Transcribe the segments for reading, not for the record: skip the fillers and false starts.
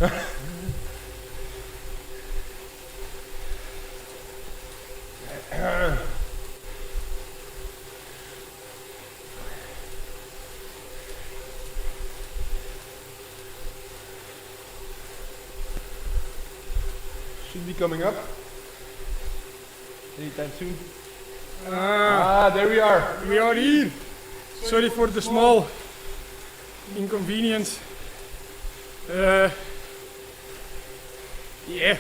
Should be coming up anytime soon. There we are. We are here. Sorry for the small inconvenience. Yeah,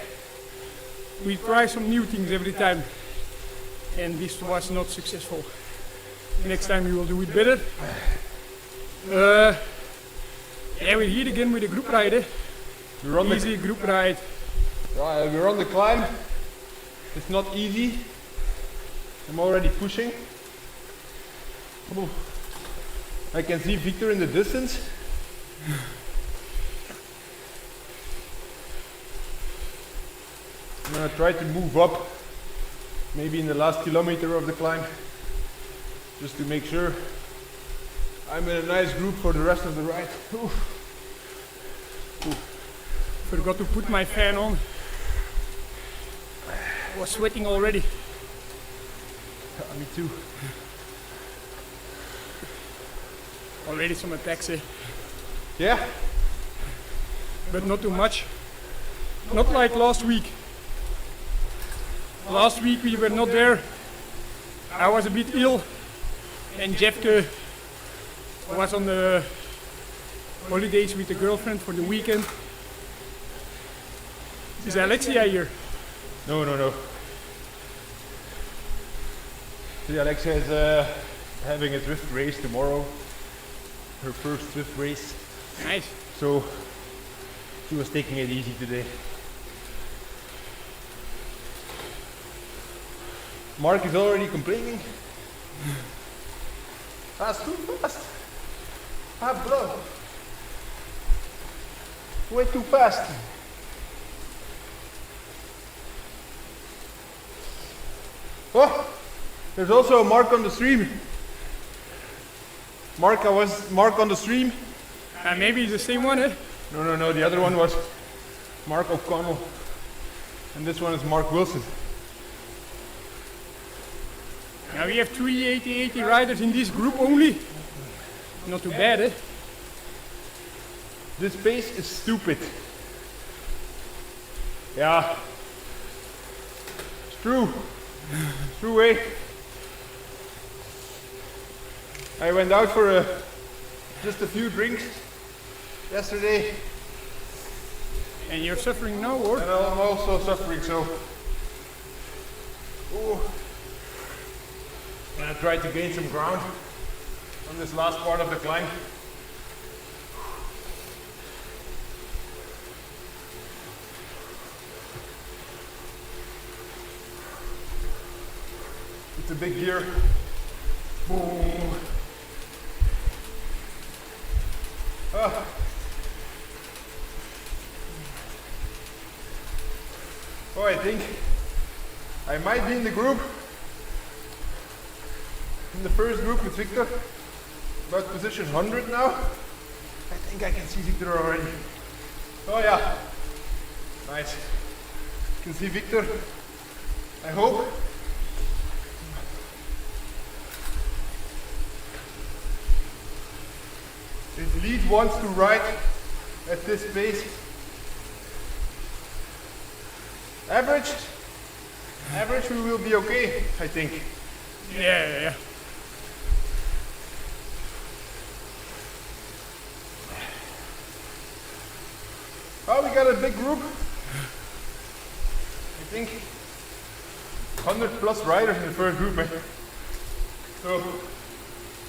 we try some new things every time, and this was not successful. Next time we will do it better. Yeah, we're here again with a group ride. We're on Easy group ride. we're on the climb. It's not easy. I'm already pushing. Oh. I can see Victor in the distance. I'm gonna try to move up, maybe in the last kilometer of the climb, just to make sure I'm in a nice group for the rest of the ride. Oof. Forgot to put my fan on. I was sweating already. Me too. Already some attacks, Yeah? but not too much. Not like last week. Last week we were not there. I was a bit ill, and Jefke was on the holidays with the girlfriend for the weekend. Is Alexia here? No. See, Alexia is having a ZWIFT race tomorrow. Her first ZWIFT race. Nice. So she was taking it easy today. Mark is already complaining. Fast, too fast. Bro. Way too fast. Oh, there's also a Mark on the stream. Mark on the stream. Maybe it's the same one, eh? No, the other one was Mark O'Connell. And this one is Mark Wilson. Now we have 3 80 riders in this group only. Not too bad, eh? This pace is stupid. Yeah. It's true. It's true, eh? I went out for just a few drinks yesterday. And you're suffering now, or? And I'm also suffering, so. Ooh. I'm gonna try to gain some ground on this last part of the climb. It's a big gear. Boom. Ah. Oh, I think I might be in the group. In the first group with Victor. About position 100 now. I think I can see Victor already. Oh yeah. Nice. You can see Victor. I hope. If lead wants to ride at this pace, average we will be okay, I think. Yeah. Oh, we got a big group. I think 100 plus riders in the first group, man. So,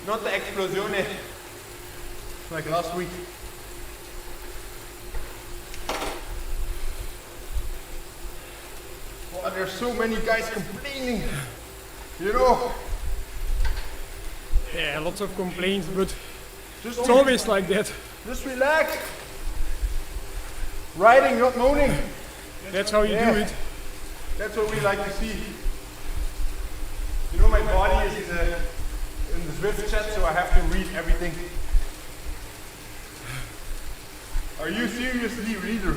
not the explosione like last week. Well, there's so many guys complaining, you know. Yeah, lots of complaints, but Just it's always like that. Just relax. Riding, not moaning. That's how you do it. That's what we like to see. You know, my body is in the ZWIFT chat, so I have to read everything. Are you seriously reader?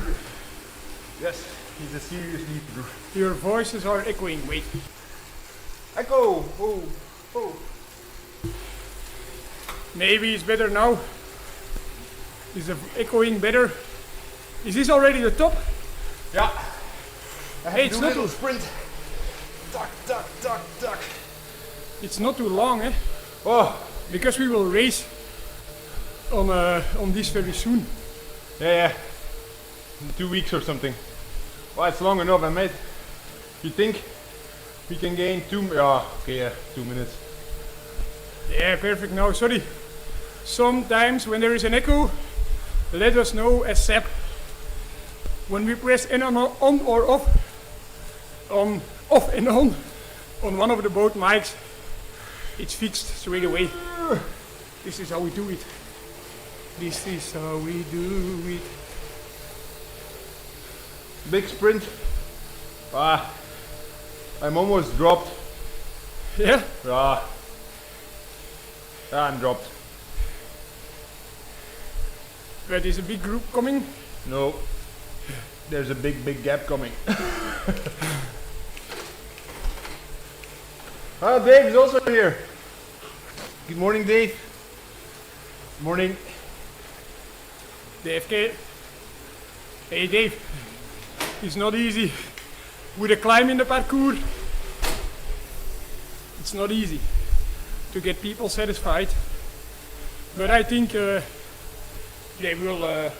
Yes, he's a serious reader. Your voices are echoing. Wait. Echo! Oh, oh. Maybe it's better now. Is the echoing better? Is this already the top? Yeah. I have Hey, to it's do a not little too sprint. Duck, duck, duck, duck. It's not too long, eh? Oh, Because we will race on this very soon. yeah. In 2 weeks or something. Well, it's long enough, mate. You think we can gain 2 minutes. Yeah, perfect. Now, sorry. Sometimes when there is an echo, let us know as SAP. When we press N on or off and on one of the both mics, it's fixed straight away. This is how we do it. This is how we do it. Big sprint. I'm almost dropped. Yeah? I'm dropped. But is a big group coming? No. There's a big gap coming. Dave is also here. Good morning, Dave. Morning. Jefke. Hey Dave. It's not easy. With a climb in the parkour, it's not easy to get people satisfied. But I think they will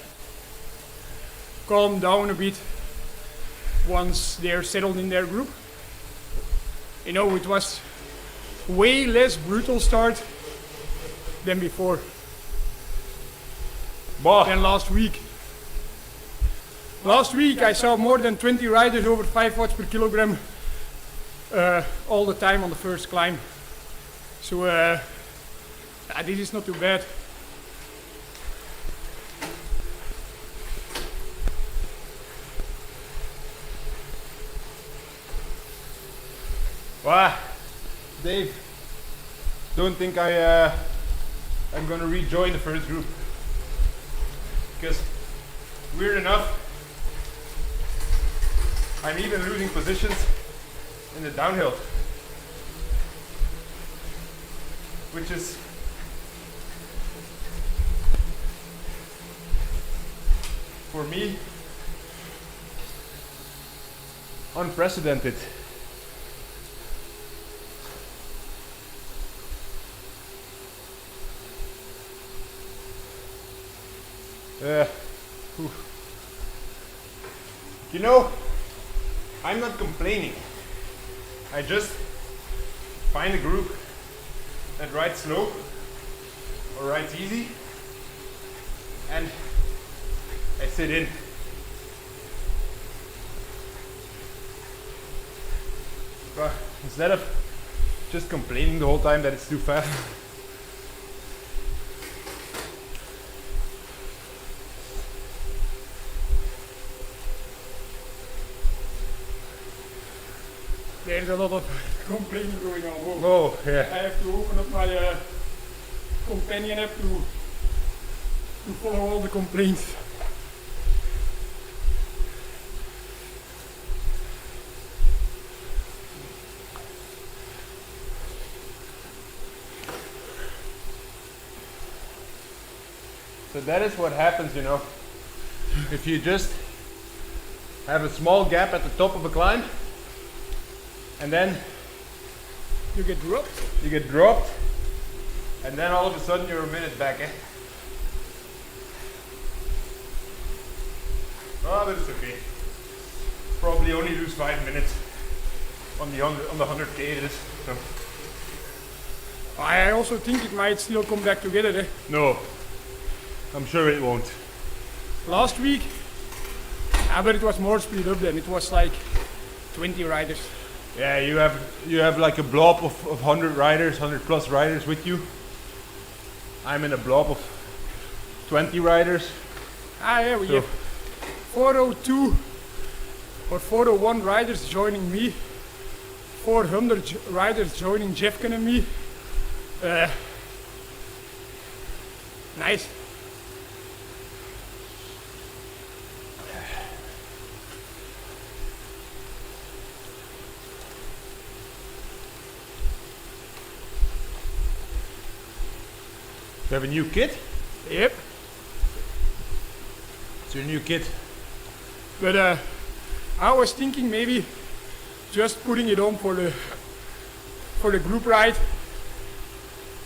calm down a bit once they're settled in their group. You know, it was way less brutal start than before, than last week. Last week I saw more than 20 riders over 5 watts per kilogram all the time on the first climb. So this is not too bad. Wow, Dave, don't think I'm gonna rejoin the first group, because weird enough, I'm even losing positions in the downhill, which is for me unprecedented. You know, I'm not complaining. I just find a group that rides slow or rides easy, and I sit in. But instead of just complaining the whole time that it's too fast, there's a lot of complaining going on. Whoa. oh yeah. I have to open up my companion app to follow all the complaints. So that is what happens, you know, if you just have a small gap at the top of a climb, and then You get dropped. you get dropped, and then all of a sudden you're a minute back, eh? Oh, but it's okay. Probably only lose 5 minutes on the 100k it is. So. I also think it might still come back together. Eh? No, I'm sure it won't. Last week, but it was more speed up then. It was like 20 riders. Yeah, you have like a blob of 100 riders, 100 plus riders with you. I'm in a blob of 20 riders. Yeah, we have 402 or 401 riders joining me, 400 riders joining Jefke and me. Nice. You have a new kit? Yep. It's your new kit. But I was thinking maybe just putting it on for the group ride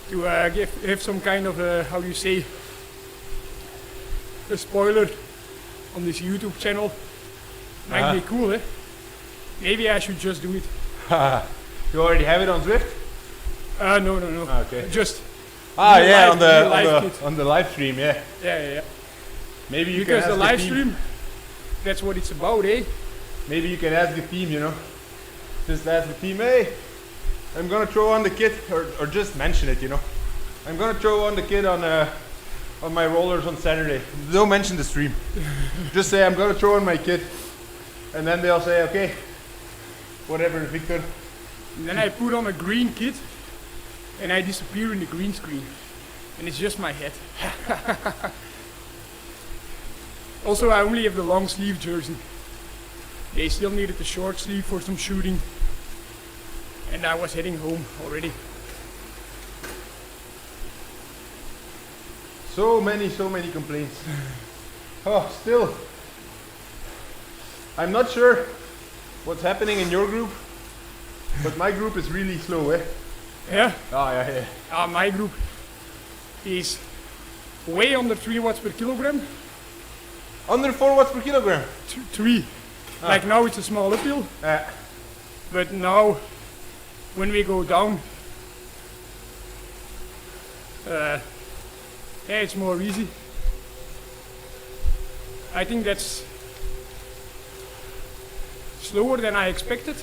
to have some kind of how do you say, a spoiler on this YouTube channel. Might be cool, eh? Maybe I should just do it. You already have it on ZWIFT? No. Okay. Just yeah, live on the live stream, yeah. Yeah. Maybe you Because can the ask live team. stream, that's what it's about, eh? Maybe you can ask the team, you know. Just ask the team, hey, I'm gonna throw on the kit, or just mention it, you know. I'm gonna throw on the kit on my rollers on Saturday. Don't mention the stream. Just say I'm gonna throw on my kit, and then they'll say, okay, whatever, Victor. And then I put on a green kit, and I disappear in the green screen, and it's just my head. Also, I only have the long sleeve jersey. They still needed the short sleeve for some shooting, and I was heading home already. So many complaints. Oh, still. I'm not sure what's happening in your group, but my group is really slow, eh? Yeah? Oh, yeah. My group is way under 3 watts per kilogram. Under 4 watts per kilogram. 3. Like now it's a small uphill, but now when we go down, yeah, it's more easy. I think that's slower than I expected.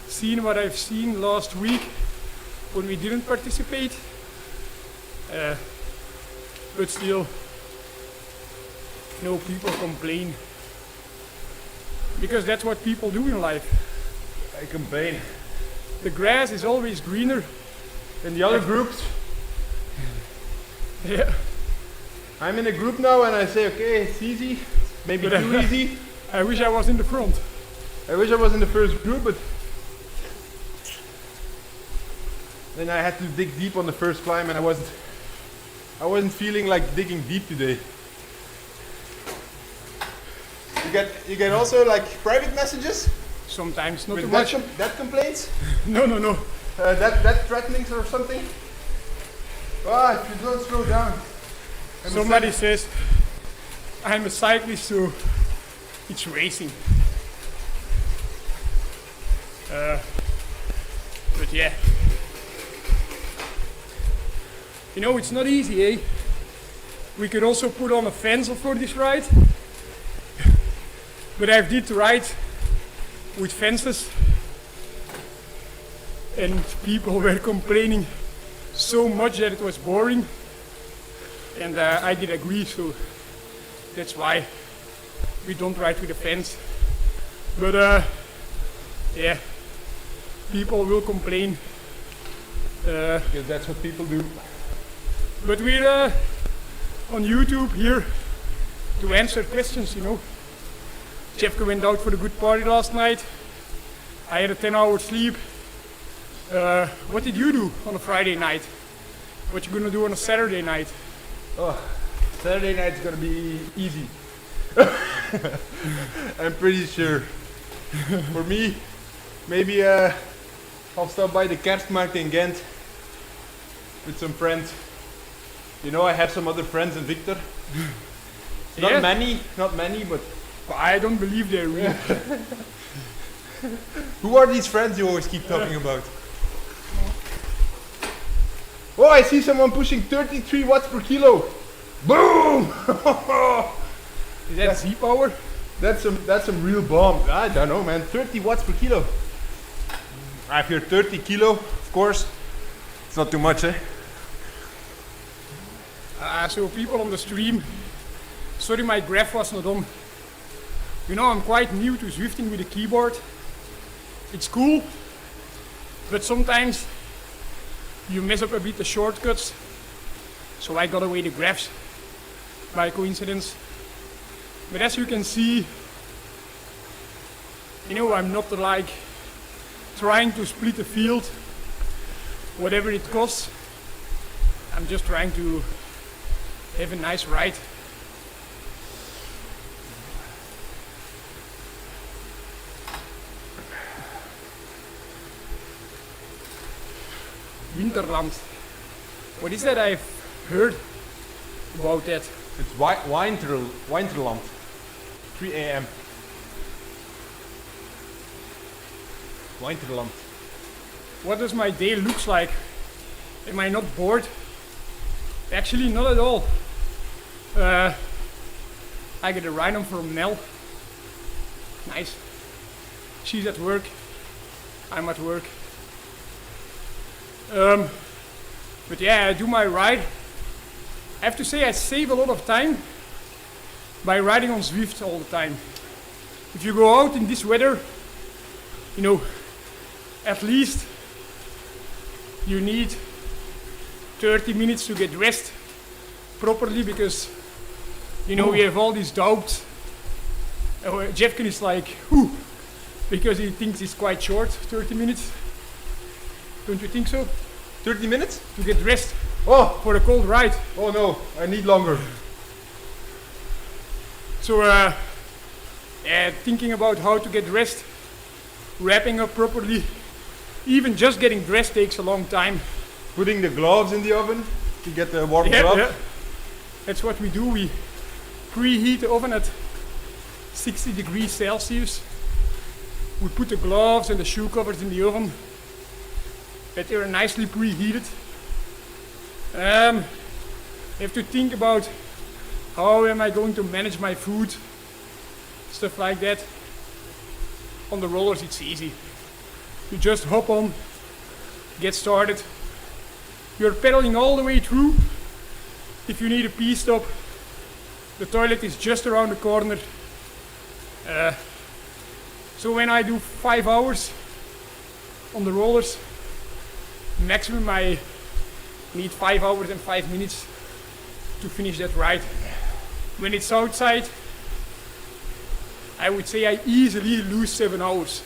Seeing what I've seen last week when we didn't participate, but still, no people complain. Because that's what people do in life. I complain. The grass is always greener. In the other groups, Yeah. I'm in a group now and I say, okay, it's easy, maybe too easy. I wish I was in the front. I wish I was in the first group, but then I had to dig deep on the first climb and I wasn't feeling like digging deep today. You get also like private messages Sometimes, not too with much. that complaints, No. that threatenings or something. If you don't slow down. Somebody says, I'm a cyclist, so it's racing. But yeah. You know, it's not easy, eh? We could also put on a fence for this ride. But I did the ride with fences. And people were complaining so much that it was boring. And I did agree, so that's why we don't ride with a fence. But yeah, people will complain. Because that's what people do. But we're on YouTube here to answer questions, you know. Jefke went out for a good party last night. I had a 10-hour sleep. What did you do on a Friday night? What you gonna do on a Saturday night? Oh, Saturday night's gonna be easy. I'm pretty sure. For me, maybe I'll stop by the Kerstmarkt in Ghent with some friends. You know, I have some other friends in Victor. Yeah. Not many, but I don't believe they're real. who are these friends you always keep talking about? Oh, I see someone pushing 33 watts per kilo. Boom! Is that Z-power? That's some real bomb. I don't know, man. 30 watts per kilo. If you're 30 kilo, of course, it's not too much, eh? So people on the stream, sorry my graph was not on. You know, I'm quite new to Zwifting with a keyboard. It's cool, but sometimes you mess up a bit the shortcuts. So I got away the graphs by coincidence. But as you can see, you know, I'm not like trying to split the field, whatever it costs. I'm just trying to have a nice ride. Winterland. What is that? I've heard about that. It's Winterland. 3 a.m. Winterland. What does my day looks like? Am I not bored? Actually, not at all. I get a ride on from Nell. Nice. She's at work. I'm at work. But yeah, I do my ride. I have to say I save a lot of time by riding on ZWIFT all the time. If you go out in this weather, you know, at least you need 30 minutes to get dressed properly, because you know we have all these doubts. Jefke is like, whew, because he thinks it's quite short, 30 minutes. Don't you think so? 30 minutes? To get dressed Oh! for a cold ride. Oh no, I need longer. So thinking about how to get dressed, wrapping up properly, even just getting dressed takes a long time. Putting the gloves in the oven to get the warm up. Yeah. That's what we do. We preheat the oven at 60 degrees Celsius. We put the gloves and the shoe covers in the oven, that they are nicely preheated. Have to think about how am I going to manage my food, stuff like that. On the rollers it's easy. You just hop on, get started. You're pedaling all the way through. If you need a pee stop, the toilet is just around the corner. So when I do 5 hours on the rollers, maximum I need 5 hours and 5 minutes to finish that ride. When it's outside, I would say I easily lose 7 hours.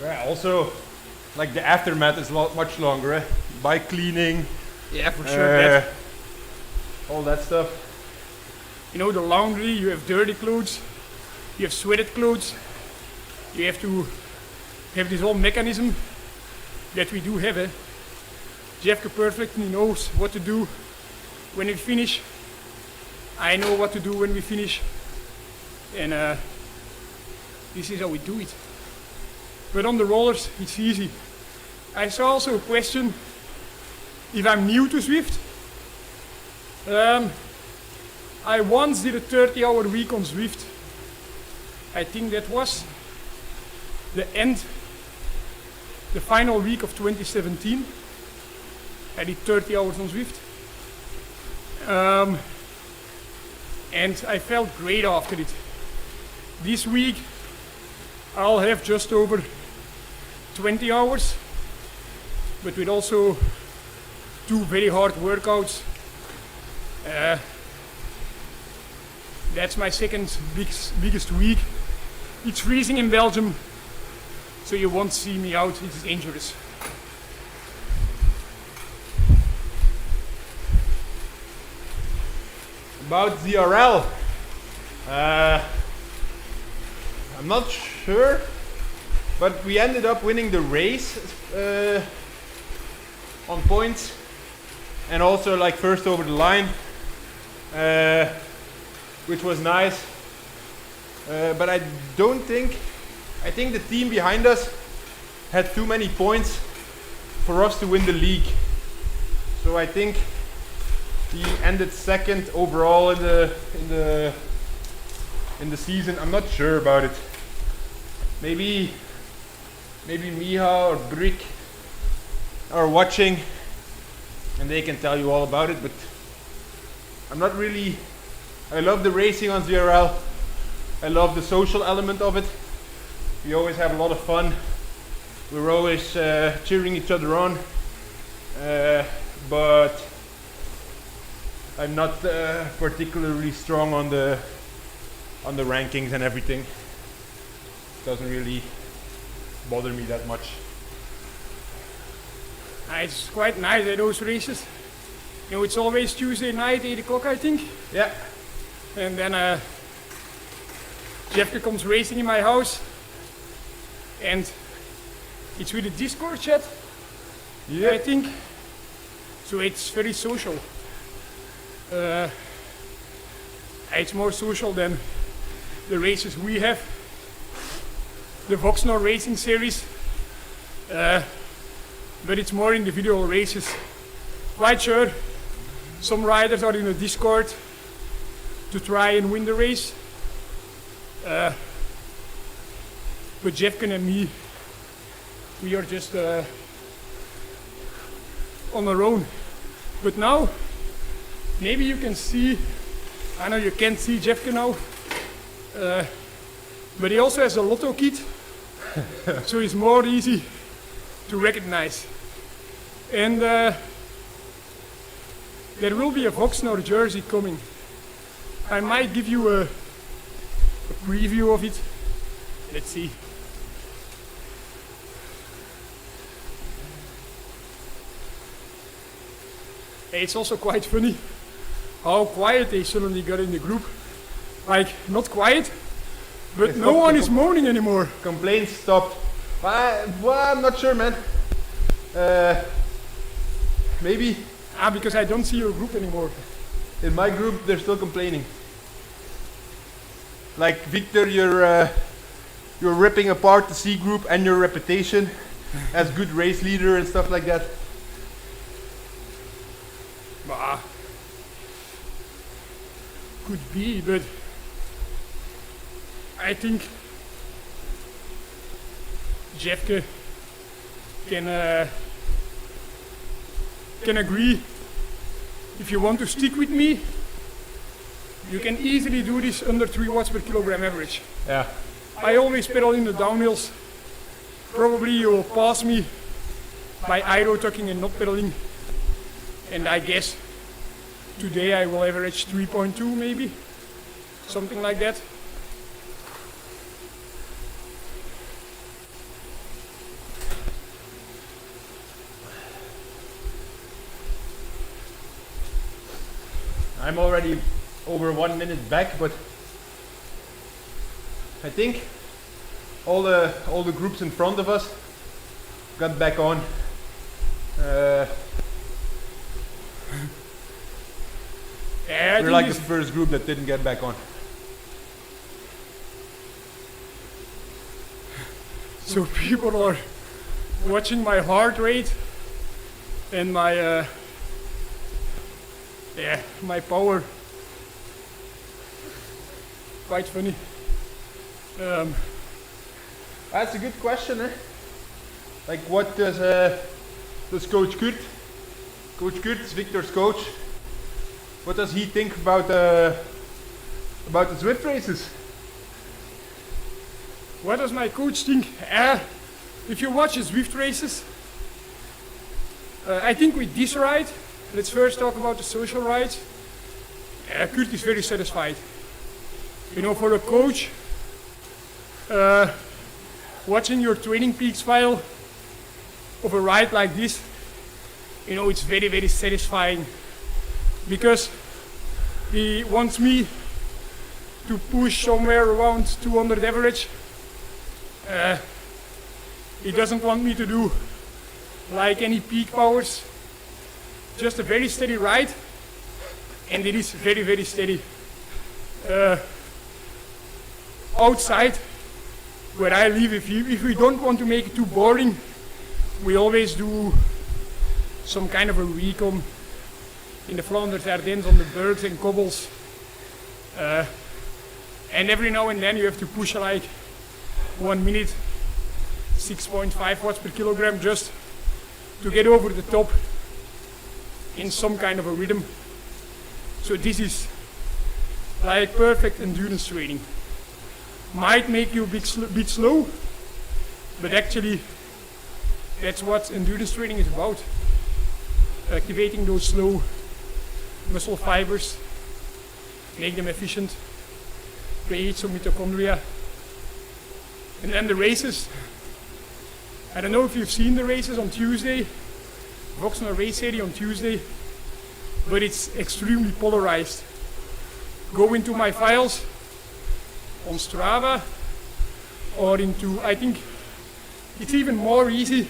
Yeah, also, like the aftermath is much longer. Eh? Bike cleaning. Yeah, for sure. All that stuff. You know, the laundry, you have dirty clothes, you have sweated clothes. You have to have this whole mechanism that we do have. Eh? Jefke perfectly knows what to do when we finish. I know what to do when we finish. And this is how we do it. But on the rollers, it's easy. I saw also a question if I'm new to ZWIFT. I once did a 30-hour week on ZWIFT. I think that was the final week of 2017. I did 30 hours on ZWIFT. And I felt great after it. This week I'll have just over 20 hours, but with also 2 very hard workouts. That's my second biggest week. It's freezing in Belgium, so you won't see me out. It's dangerous. About ZRL, I'm not sure, but we ended up winning the race on points, and also like first over the line, which was nice. But I think the team behind us had too many points for us to win the league. So I think he ended second overall in the season. I'm not sure about it. Maybe Miha or Brick are watching and they can tell you all about it, but I'm not really. I love the racing on ZRL. I love the social element of it. We always have a lot of fun. We're always cheering each other on. But I'm not particularly strong on the rankings and everything. Doesn't really bother me that much. It's quite nice at those races. You know, it's always Tuesday night, 8 o'clock I think. Yeah. And then Jefke comes racing in my house. And it's with a Discord chat, Yeah. I think. So it's very social. It's more social than the races we have. The Vocsnor racing series. But it's more individual races. Quite sure some riders are in a Discord to try and win the race. But Jefke and me, we are just on our own. But now, maybe you can see, I know you can't see Jefke now, but he also has a lotto kit, so it's more easy to recognize. And there will be a Vocsnor jersey coming. I might give you a preview of it. Let's see. It's also quite funny how quiet they suddenly got in the group. Like, not quiet, but no one is moaning anymore. Complaints stopped. Well, I'm not sure, man. Maybe Because I don't see your group anymore. in my group they're still complaining. Like Victor, you're ripping apart the C group and your reputation as good race leader and stuff like that. Bah. Could be, but I think Jefke can agree. If you want to stick with me, you can easily do this under 3 watts per kilogram average. Yeah. I always pedal in the downhills. Probably you will pass me by aero tucking and not pedaling. And I guess today I will average 3.2 maybe, something like that. I'm already over 1 minute back, but I think all the groups in front of us got back on. Yeah, We're like the first group that didn't get back on. So people are watching my heart rate and my my power. Quite funny. That's a good question, eh? Like, what does Coach Kurt? Coach Kurt is Victor's coach. What does he think about the ZWIFT races? What does my coach think? If you watch his ZWIFT races, I think with this ride, let's first talk about the social rides. Kurt is very satisfied. You know, for a coach, watching your Training Peaks file of a ride like this, you know, it's very, very satisfying, because he wants me to push somewhere around 200 average. He doesn't want me to do like any peak powers, just a very steady ride, and it is very, very steady. Outside where I live, if we don't want to make it too boring, we always do some kind of a recon in the Flanders Ardennes on the bergs and cobbles, and every now and then you have to push like 1 minute, 6.5 watts per kilogram, just to get over the top in some kind of a rhythm. So this is like perfect endurance training. Might make you a bit slow, but actually that's what endurance training is about. Activating those slow muscle fibers, make them efficient, create some mitochondria. And then the races. I don't know if you've seen the races on Tuesday, Vocsnor race series on Tuesday, but it's extremely polarized. Go into my files on Strava or into, I think it's even more easy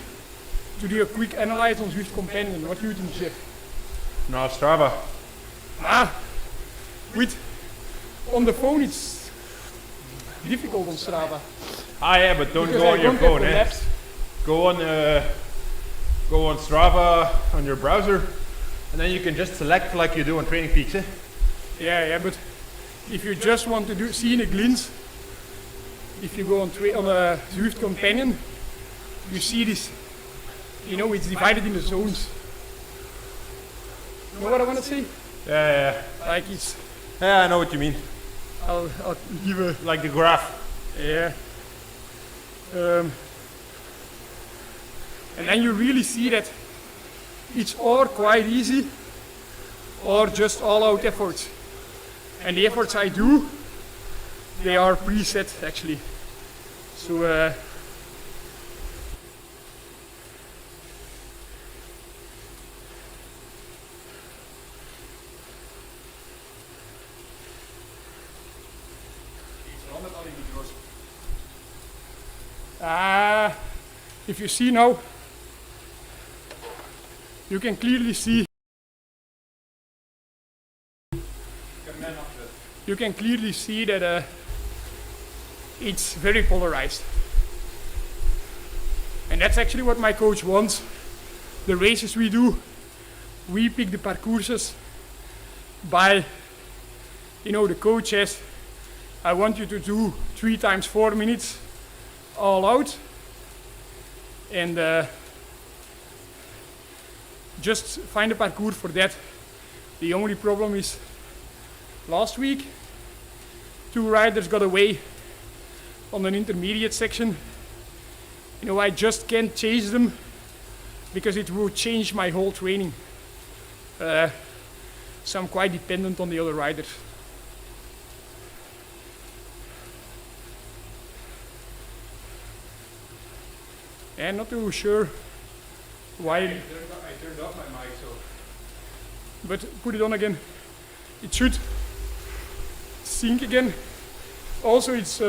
to do a quick analyze on Zwift Companion. What do you think, Jeff? No, Strava. On the phone it's difficult on Strava. Yeah, but don't Because go I on your don't have phone, the eh? maps. Go on Strava on your browser, and then you can just select like you do on Training Peaks, eh? Yeah, but if you just want to see in a glance, if you go on a Zwift Companion, you see this, it's divided into zones. You know what I want to say? Yeah. Like it's, Yeah, I know what you mean. I'll give a, Like the graph. yeah. And then you really see that it's or quite easy or just all out efforts. And the efforts I do, they are preset actually. So if you see now, you can clearly see. You can clearly see that it's very polarized. And that's actually what my coach wants. The races we do, we pick the parcourses by, the coach says, I want you to do 3 times 4 minutes all out. And just find a parcours for that. The only problem is last week 2 riders got away on an intermediate section. I just can't chase them because it will change my whole training. So I'm quite dependent on the other riders. And not too sure why. I turned off my mic, so. But put it on again. It should sync again. Also, it's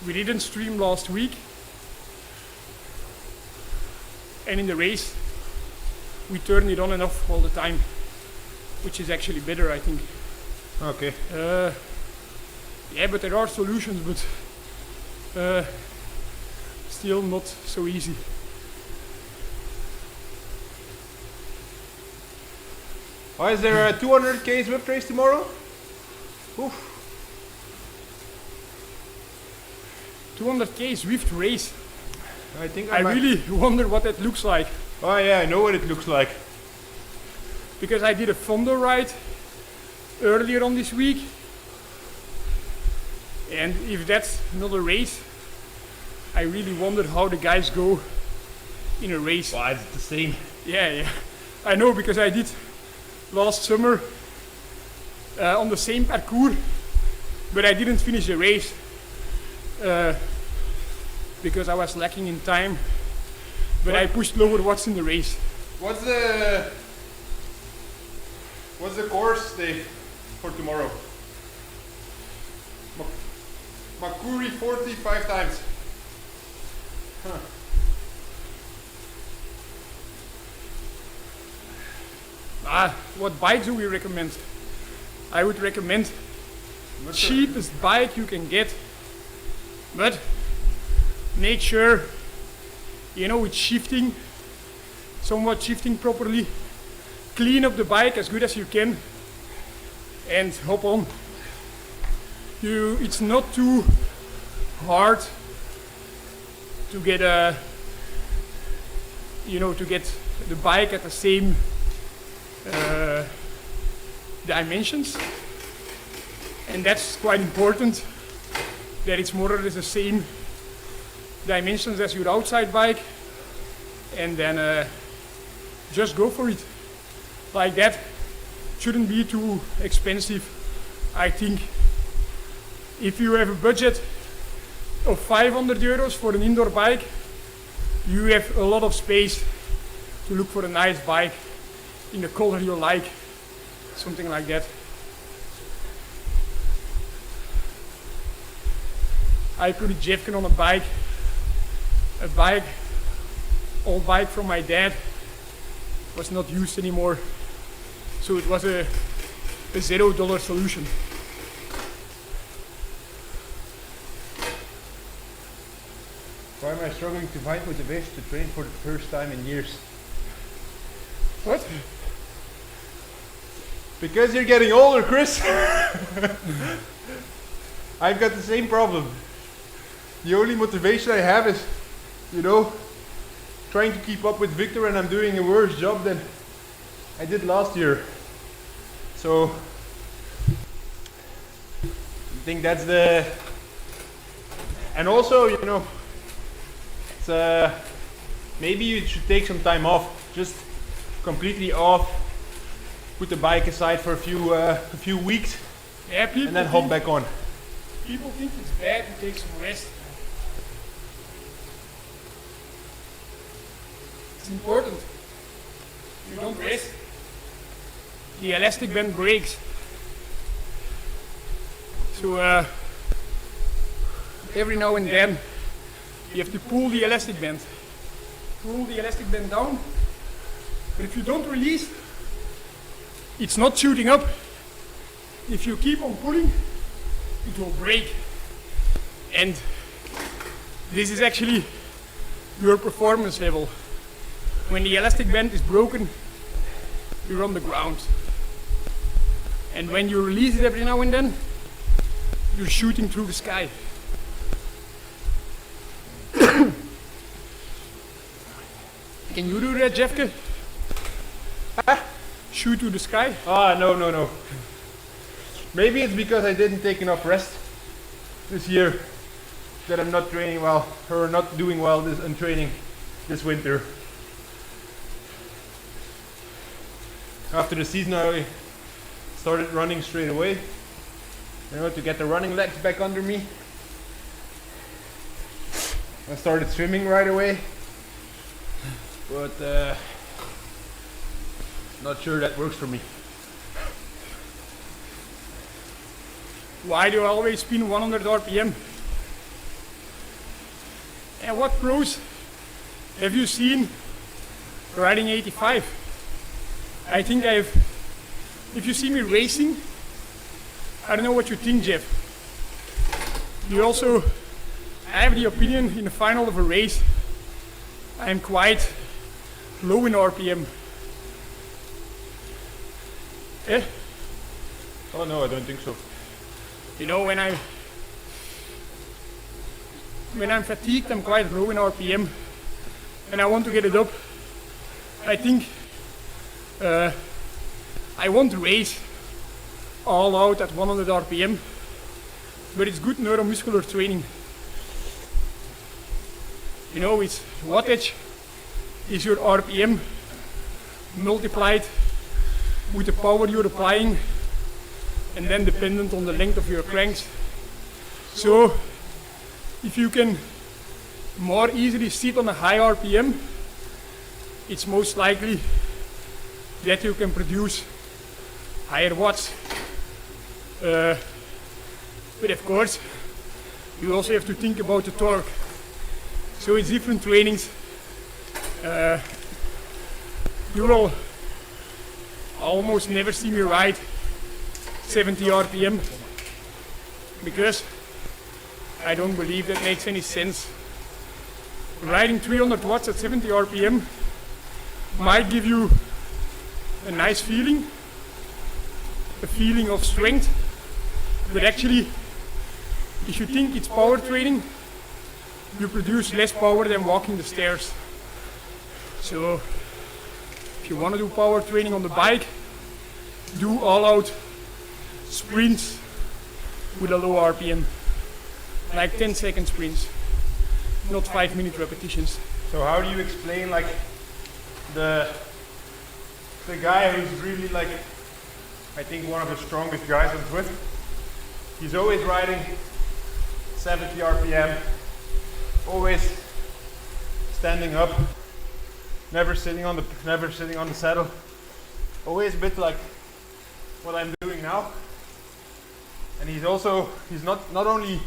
we didn't stream last week, and in the race we turn it on and off all the time, which is actually better, I think. Okay. Yeah, but there are solutions, but still not so easy. Oh, is there a 200k Zwift race tomorrow? Oof. 200k Zwift race. I think I really wonder what that looks like. Oh yeah, I know what it looks like. Because I did a Fondo ride earlier on this week. And if that's not a race, I really wonder how the guys go in a race. Well, it's the same. Yeah. I know, because I did last summer on the same parcours, but I didn't finish the race because I was lacking in time. But I pushed lower watts in the race. What's the course, Dave, for tomorrow? Makuri 45 times. Huh. What bike do we recommend? I would recommend cheapest bike you can get, but make sure it's shifting, somewhat shifting properly. Clean up the bike as good as you can and hop on. It's not too hard to get to get the bike at the same dimensions, and that's quite important, that it's more or less the same dimensions as your outside bike, and then just go for it like that. Shouldn't be too expensive, I think. If you have a budget of 500 euros for an indoor bike, you have a lot of space to look for a nice bike. in the color you like, something like that. I put a Jefke on a bike, old bike from my dad, was not used anymore, so it was a $0 solution. Why am I struggling to find motivation to train for the first time in years? What? Because you're getting older, Chris. I've got the same problem. The only motivation I have is, you know, trying to keep up with Victor, and I'm doing a worse job than I did last year. So I think that's the, and also, you know, it's maybe you should take some time off, just completely off, put the bike aside for a few weeks, yeah, and then hop back on. People think it's bad to take some rest. It's important. If you don't rest, the elastic band breaks. So every now and then you have to pull the elastic band. Pull the elastic band down. But if you don't release, it's not shooting up. If you keep on pulling, it will break. And this is actually your performance level. When the elastic band is broken, you're on the ground. And when you release it every now and then, you're shooting through the sky. Can you do that, Jefke? Shoot to the sky? Ah, no. Maybe it's because I didn't take enough rest this year that I'm not training well, or not doing well in training this winter. After the season I started running straight away, you know, to get the running legs back under me. I started swimming right away, but not sure that works for me. Why do I always spin 100 RPM? And what pros have you seen riding 85? I think if you see me racing, I don't know what you think, Jeff. You also, I have the opinion in the final of a race, I'm quite low in RPM. Eh? Oh no, I don't think so. You know, when I'm fatigued, I'm quite low in RPM, and I want to get it up. I think I won't race all out at 100 RPM, but it's good neuromuscular training. You know, it's wattage is your RPM multiplied with the power you're applying, and then dependent on the length of your cranks. So if you can more easily sit on a high RPM, it's most likely that you can produce higher watts. But of course, you also have to think about the torque. So it's different trainings. You will almost never see me ride 70 RPM because I don't believe that makes any sense. Riding 300 watts at 70 RPM might give you a nice feeling, a feeling of strength, but actually, if you think it's power training, you produce less power than walking the stairs. So if you want to do power training on the bike, do all-out sprints with a low RPM, like 10-second sprints, not 5-minute repetitions. So how do you explain like the guy who's really like, I think one of the strongest guys on ZWIFT? He's always riding 70 RPM, always standing up, never sitting on the saddle. always a bit like what I'm doing now. And he's not only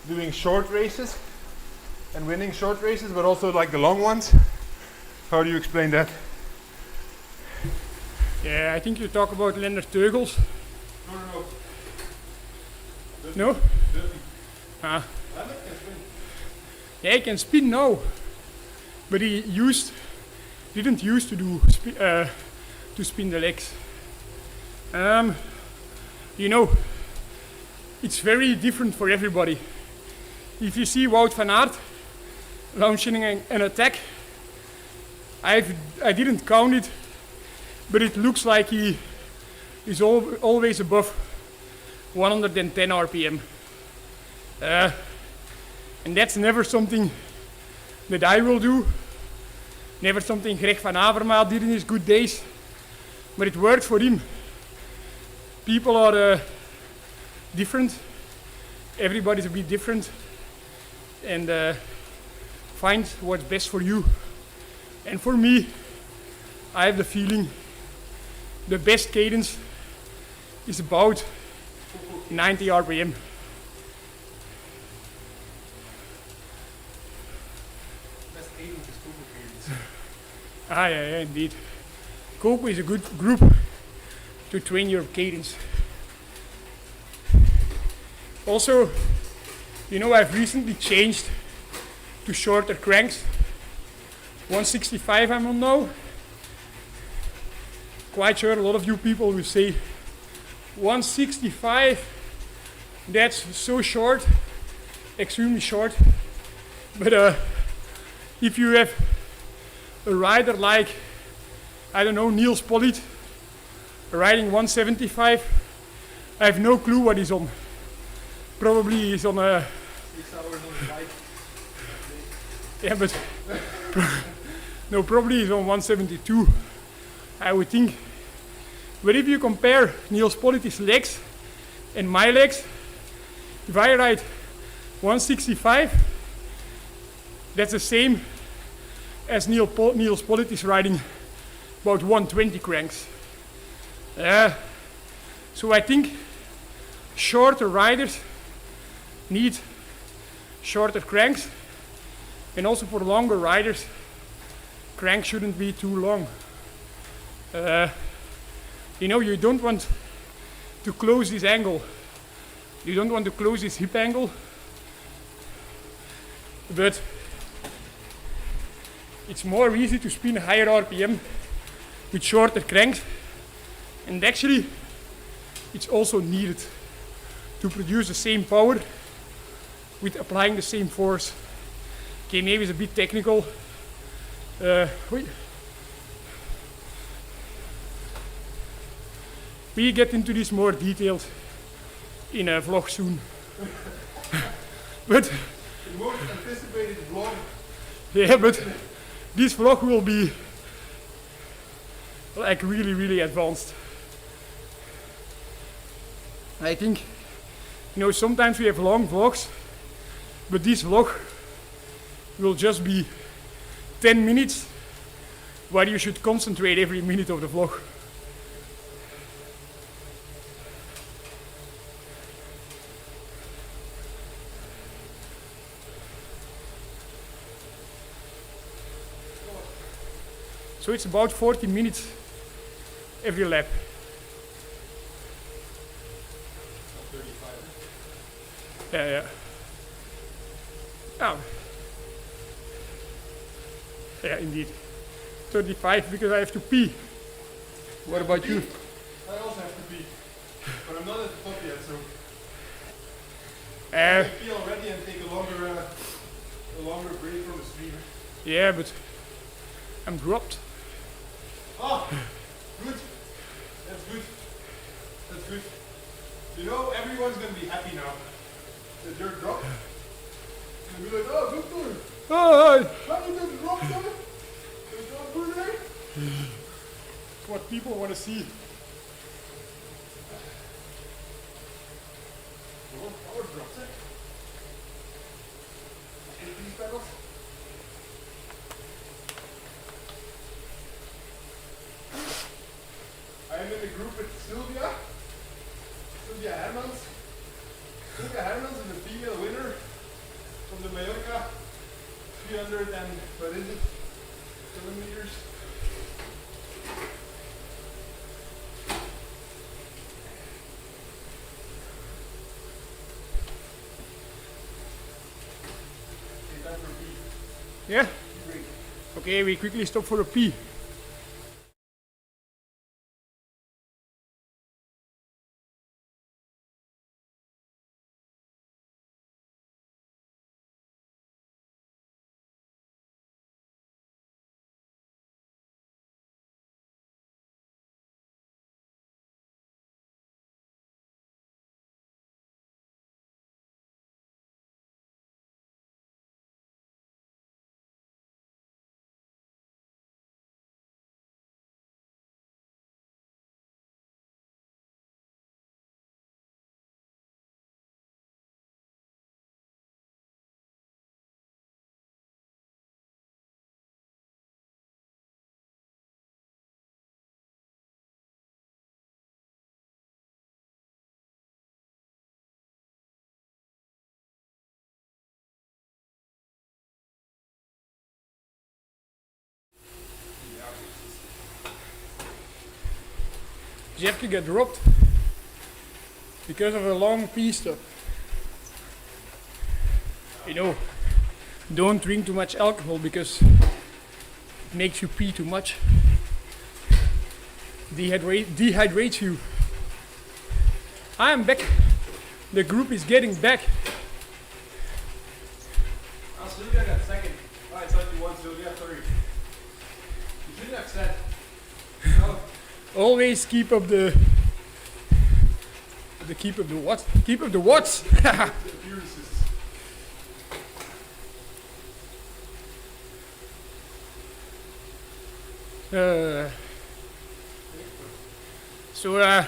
doing short races and winning short races, but also like the long ones. How do you explain that? Yeah, I think you talk about Lennart Teugels. No. No? Ah. Yeah, he can spin now, but he didn't used to do to spin the legs. You know, it's very different for everybody. If you see Wout van Aert launching an attack, I didn't count it, but it looks like he is always above 110 RPM. And that's never something that I will do, never something Greg van Avermaet did in his good days, but it worked for him. People are different, everybody's a bit different, and find what's best for you. And for me, I have the feeling the best cadence is about 90 RPM. Ah, yeah, indeed. Coco is a good group to train your cadence. Also, you know, I've recently changed to shorter cranks. 165 I'm on now. Quite sure a lot of you people will say 165, that's so short, extremely short. But if you have a rider like, I don't know, Niels Pollitt, riding 175, I have no clue what he's on. Probably he's on a... 6 hours on the bike. Yeah, but... no, probably he's on 172, I would think. But if you compare Niels Pollitt's legs and my legs, if I ride 165, that's the same as Niels Pollitt is riding about 120 cranks. So I think shorter riders need shorter cranks, and also for longer riders, cranks shouldn't be too long. You know, you don't want to close this angle. You don't want to close this hip angle, but it's more easy to spin higher RPM with shorter cranks, and actually it's also needed to produce the same power with applying the same force. Okay, maybe it's a bit technical. We get into this more detailed in a vlog soon. But the most anticipated vlog. Yeah, but this vlog will be like really advanced. I think, you know, sometimes we have long vlogs, but this vlog will just be 10 minutes where you should concentrate every minute of the vlog. So it's about 40 minutes every lap. 35. Yeah. Oh. Yeah, indeed. 35 because I have to pee. What about you? I also have to pee, but I'm not at the top yet, so I can pee already and take a longer break from the stream. Yeah, but I'm dropped. Ah, good. That's good. That's good. You know, everyone's gonna be happy now that you're dropped. And be like, oh, good for Oh, how you just dropped them? There's no food there? what people want to see. Oh, power drops, eh? Take these pedals. in the group with Sylvia Hermans. Sylvia Hermans is a female winner from the Mallorca 300 and what is it? Kilometers. Okay, time for a pee. Yeah? Okay, we quickly stop for a pee. Jefke got dropped because of a long pee stop. You know, don't drink too much alcohol because it makes you pee too much. Dehydrates you. I am back. The group is getting back. Oh, Sylvia got second. Oh, I thought you won, Sylvia, sorry. You shouldn't have said. No. Always keep up the what? Keep up the watts. So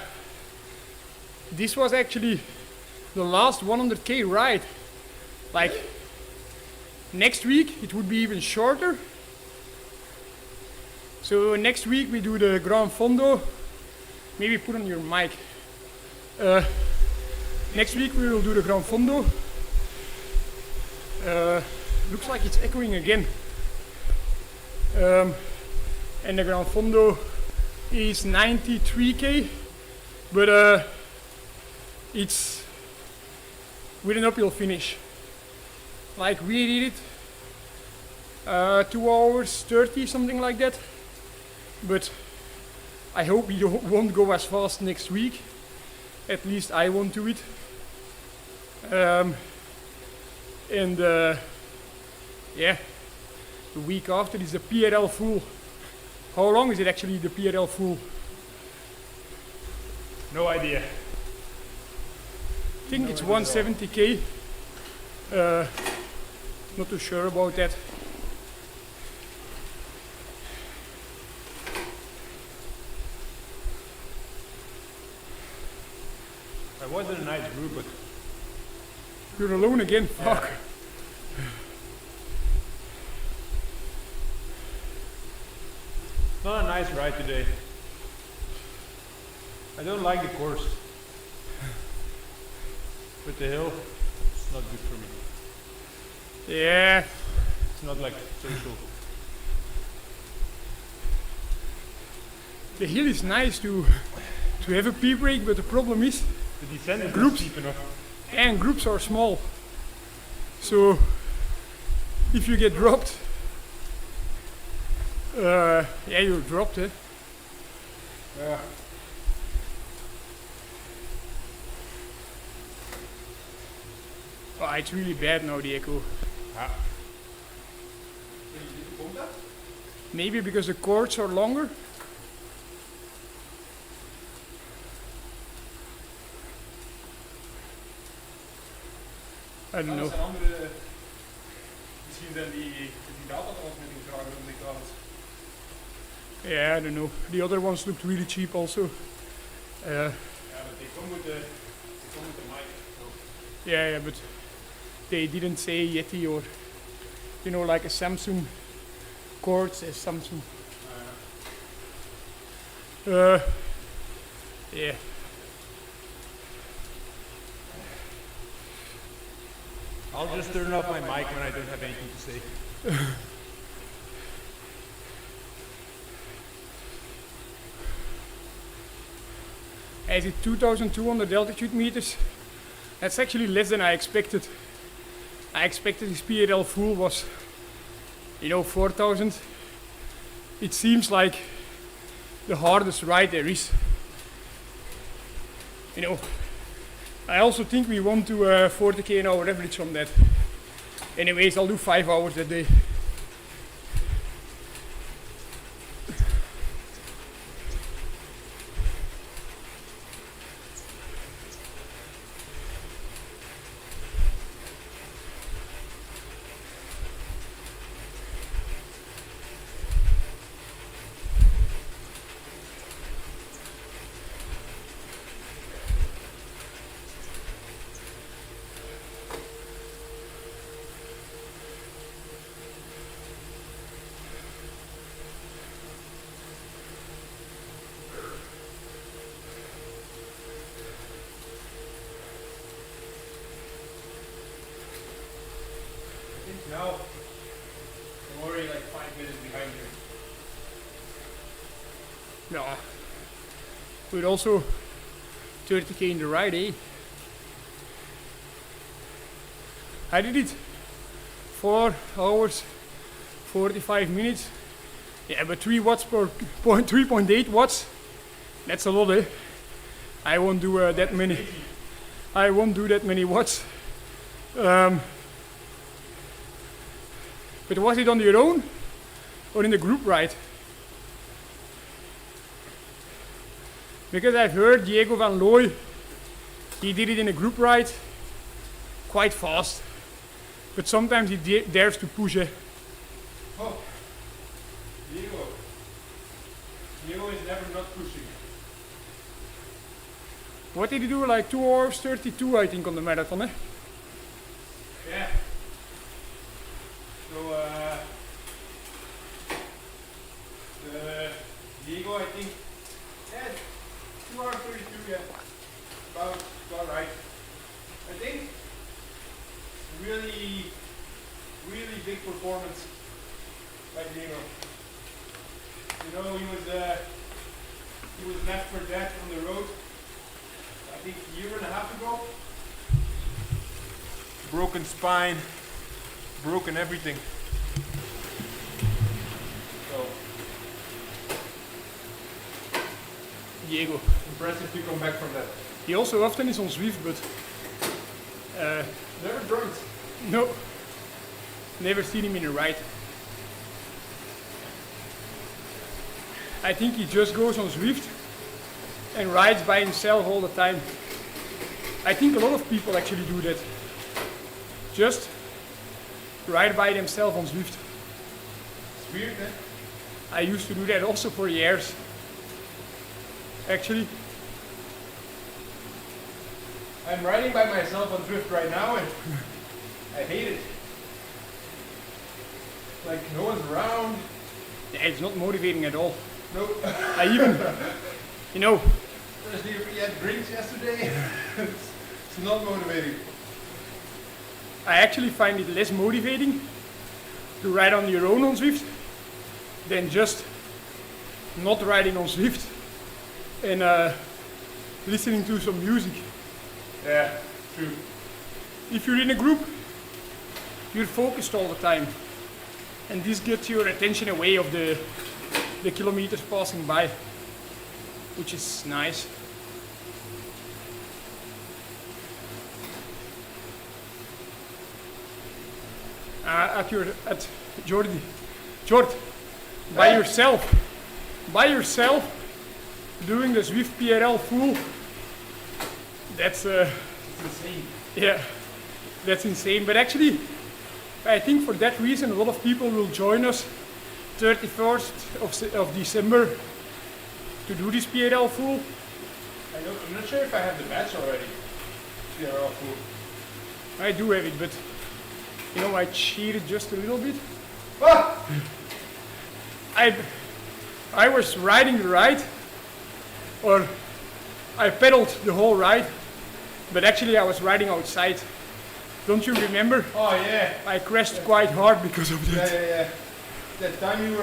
this was actually the last 100k ride. Like next week it would be even shorter. So next week we do the Gran Fondo. Maybe put on your mic. Next week we will do the Gran Fondo. Looks like it's echoing again. And the Gran Fondo is 93k, but it's with an uphill finish. Like we did it 2 hours 30, something like that. But I hope we won't go as fast next week. At least I won't do it. Yeah, the week after is the PRL full. How long is it actually, the PRL full? No idea. I think it's 170k. Not too sure about that. I was in a nice group, but You're alone again, yeah. fuck. Not a nice ride today. I don't like the course. With the hill, it's not good for me. Yeah. It's not like social. The hill is nice to have a pee break, but the problem is The descent is Groups. not steep enough. and groups are small. So if you get dropped, yeah, you're dropped, eh? Yeah. Oh, it's really bad now, the echo. Ah. Maybe because the chords are longer. I don't know. zijn andere, misschien zijn die datatransmitting vragen om die kabels. Yeah, I don't know. The other ones looked really cheap also. Ja, but they come with the mic. So. Yeah, but they didn't say Yeti or, you know, like a Samsung cord says Samsung. Yeah. I'll just turn off my mic when I don't have anything to say. I did 2,200 altitude meters. That's actually less than I expected. I expected this PRL full was, 4,000. It seems like the hardest ride there is. I also think we want to 40k an hour average from that. Anyways, I'll do 5 hours that day. Now, I'm already like 5 minutes behind you. No. But also 30k in the ride, eh? I did it 4 hours, 45 minutes. Yeah, but 3 watts per 3.8 watts. That's a lot, eh? I won't do that many. I won't do that many watts. But was it on your own or in the group ride? Because I've heard Diego van Looy, he did it in a group ride quite fast. But sometimes he dares to push it. Oh, Diego. Diego is never not pushing. What did he do? Like 2 hours 32, I think, on the marathon, eh? Yeah. So, Diego, I think, yeah, 2 hours 32, yeah, about right. I think really big performance by Diego. He was left for dead on the road, I think a year and a half ago. Broken spine, broken everything. So Diego. impressive to come back from that. He also often is on ZWIFT, but Never drunk. no, never seen him in a ride. I think he just goes on ZWIFT and rides by himself all the time. I think a lot of people actually do that. Just ride by themselves on ZWIFT. It's weird, eh? I used to do that also for years. Actually, I'm riding by myself on ZWIFT right now and I hate it. Like no one's around. yeah, it's not motivating at all. Nope. I even, Especially if we had drinks yesterday. It's not motivating. I actually find it less motivating to ride on your own on ZWIFT than just not riding on ZWIFT and listening to some music. Yeah, true. If you're in a group, you're focused all the time, and this gets your attention away of the kilometers passing by, which is nice. At Jordi, by yourself, doing the ZWIFT PRL full, that's Insane. yeah, that's insane. But actually, I think for that reason, a lot of people will join us 31st of December to do this PRL full. I'm not sure if I have the badge already. Yeah, all full. I do have it, but I cheated just a little bit. Ah! I was riding the ride, or I pedaled the whole ride, but actually I was riding outside. Don't you remember? Oh yeah. I crashed quite hard because of that. Yeah. That time you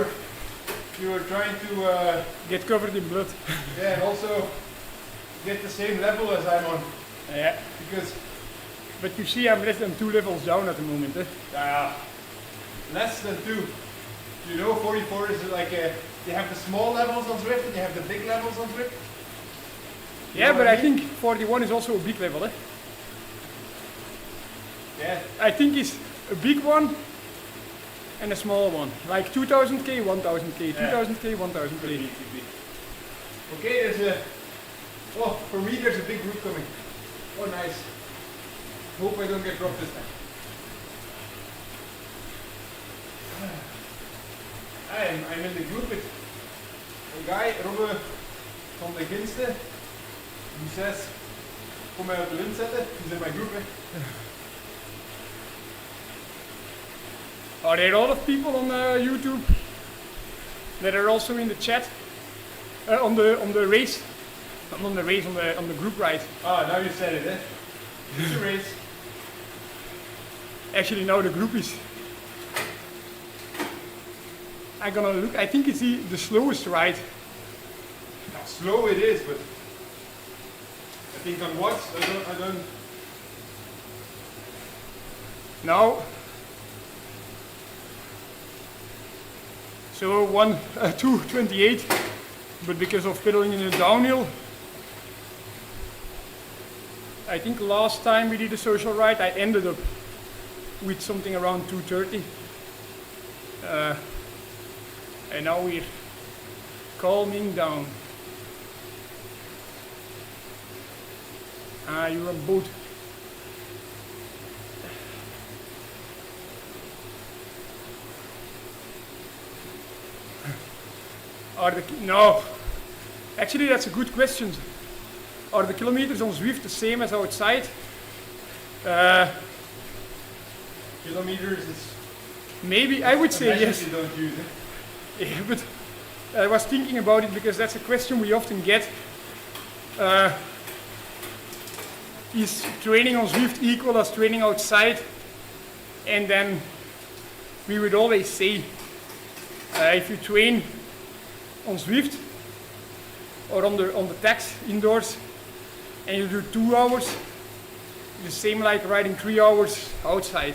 were trying to Get covered in blood. yeah, and also get the same level as I'm on. Yeah. Because But you see, I'm less than 2 levels down at the moment. less than 2. You know, 44 is like you have the small levels on ZWIFT and you have the big levels on ZWIFT. Yeah, but I think 41 is also a big level. Yeah. I think it's a big one and a small one. Like 2000k, 1000k, 2000k, 1000k. Okay, there's a. Oh, for me there's a big group coming. Oh, nice. Hope I don't get dropped this time. I'm in the group with a guy, Robbe van de Ginste, who says, kom mij op de wind zetten. He's in my group. Are there a lot of people on YouTube that are also in the chat? On the race? Not on the race, on the group ride. Ah, now you said it, eh? It's a race. Actually, now the group is. I'm gonna look. I think it's the slowest ride. Now, slow it is, but I think on what? I don't. Now. So 2:28, but because of pedaling in the downhill, I think last time we did a social ride, I ended up with something around 2:30. And now we're calming down. You're on boat. No. Actually, that's a good question. Are the kilometers on ZWIFT the same as outside? Kilometers is. Maybe, I would say yes. You don't use it. Yeah, but I was thinking about it because that's a question we often get. Is training on ZWIFT equal as training outside? And then we would always say, if you train on ZWIFT or on the tax indoors and you do 2 hours, it's the same like riding 3 hours outside.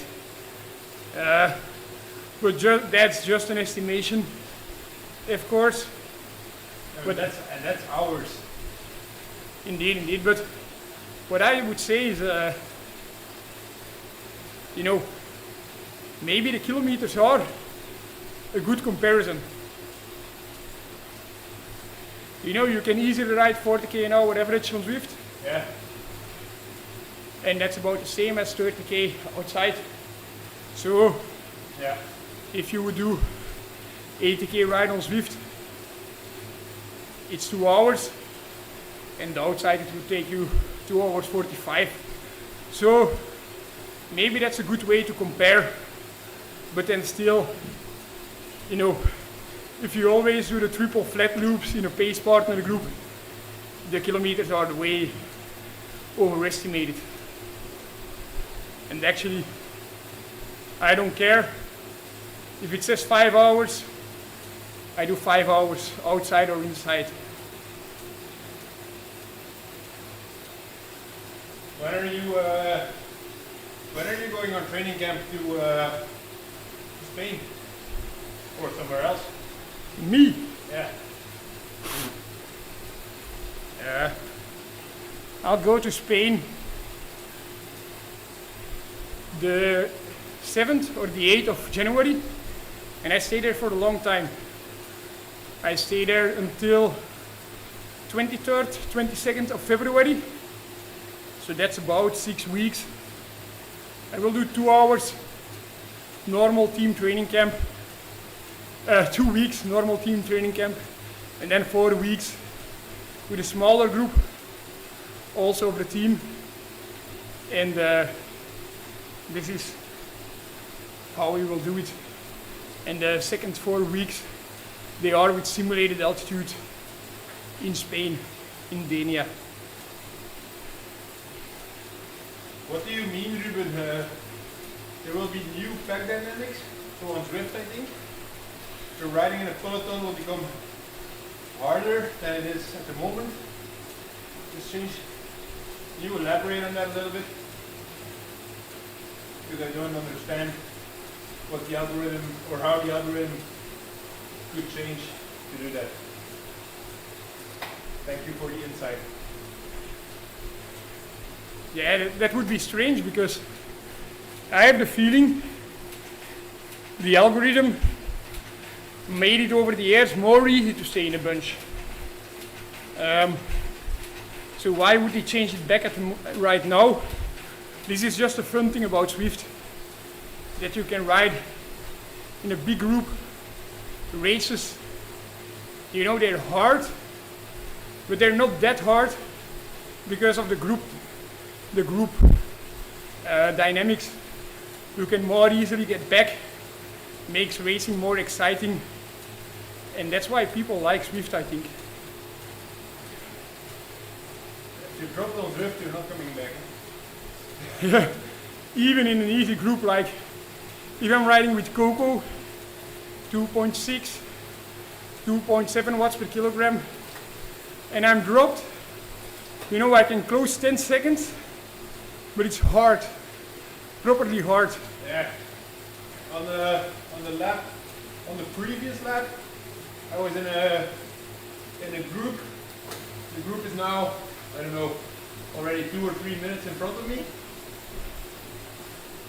But that's just an estimation, of course. But that's hours. Indeed. But what I would say is, maybe the kilometers are a good comparison. You can easily ride 40k an hour average on ZWIFT. Yeah. And that's about the same as 30k outside. So, yeah. If you would do 80k ride on ZWIFT, it's 2 hours, and outside it would take you 2 hours 45. So, maybe that's a good way to compare, but then still, if you always do the triple flat loops in a pace partner group, the kilometers are way overestimated. And actually, I don't care. If it says 5 hours, I do 5 hours outside or inside. When are you going on training camp to Spain or somewhere else? Me? Yeah. Yeah. I'll go to Spain the 7th or the 8th of January, and I stay there for a long time. I stay there until 23rd, 22nd of February, so that's about 6 weeks. I will do 2 hours normal team training camp, 2 weeks normal team training camp, and then 4 weeks with a smaller group, also of the team. And this is how we will do it. And the second 4 weeks, they are with simulated altitude in Spain, in Denia. What do you mean, Ruben? There will be new pack dynamics, so on ZWIFT I think. So riding in a peloton will become harder than it is at the moment. Just change. Can you elaborate on that a little bit? Because I don't understand what the algorithm, or how the algorithm could change to do that. Thank you for the insight. Yeah, that would be strange because I have the feeling the algorithm made it over the years more easy to stay in a bunch. So why would they change it back right now? This is just a fun thing about ZWIFT, that you can ride in a big group races. You know, they're hard, but they're not that hard because of the group dynamics. You can more easily get back, makes racing more exciting, and that's why people like ZWIFT, I think. If you drop on ZWIFT, you're not coming back. Yeah, even in an easy group, like if I'm riding with Coco, 2.6, 2.7 watts per kilogram, and I'm dropped, you know, I can close 10 seconds, but it's hard, properly hard. Yeah. On the lap, on the previous lap, I was in a group. The group is now, I don't know, already 2 or 3 minutes in front of me.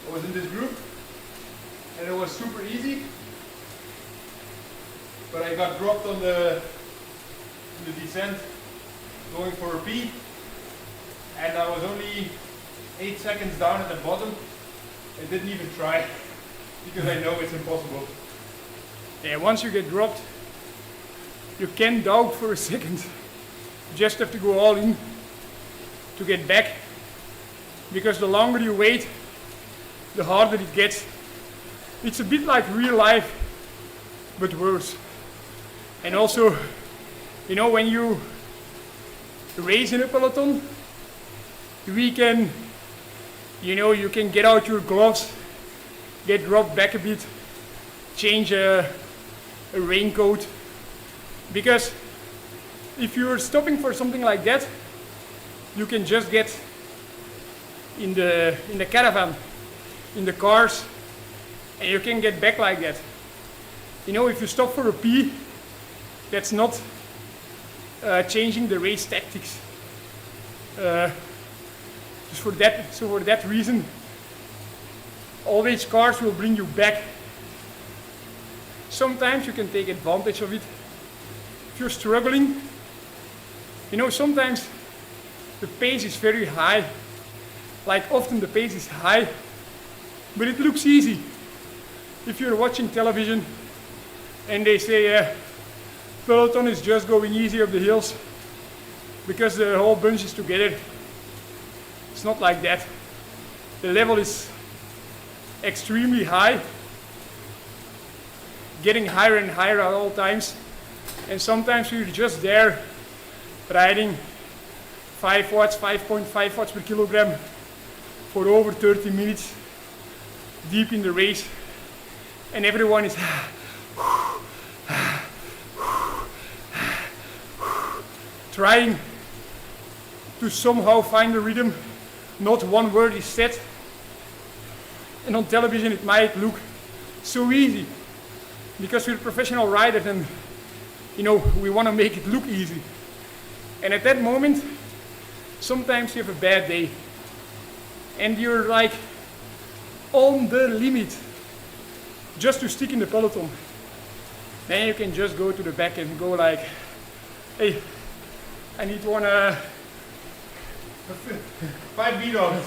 I was in this group, and it was super easy. But I got dropped on the descent, going for a P, and I was only 8 seconds down at the bottom. I didn't even try because I know it's impossible. Yeah, once you get dropped, you can't doubt for a second. You just have to go all in to get back, because the longer you wait, the harder it gets. It's a bit like real life, but worse. And also, you know, when you race in a peloton, we can, you know, you can get out your gloves, get dropped back a bit, change a raincoat, because if you're stopping for something like that, you can just get in the caravan, in the cars, and you can get back like that. You know, if you stop for a pee, that's not changing the race tactics. So for that reason, always cars will bring you back. Sometimes you can take advantage of it. If you're struggling, you know, sometimes the pace is very high. Like often the pace is high, but it looks easy. If you're watching television and they say peloton is just going easy up the hills because the whole bunch is together, it's not like that. The level is extremely high, getting higher and higher at all times, and sometimes you're just there riding 5 watts, 5.5 watts per kilogram for over 30 minutes deep in the race, and everyone is trying to somehow find a rhythm. Not one word is said, and on television it might look so easy because we're professional riders and, you know, we want to make it look easy. And at that moment, sometimes you have a bad day and you're like on the limit just to stick in the peloton. Then you can just go to the back and go like, hey, I need one 5 B-dogs.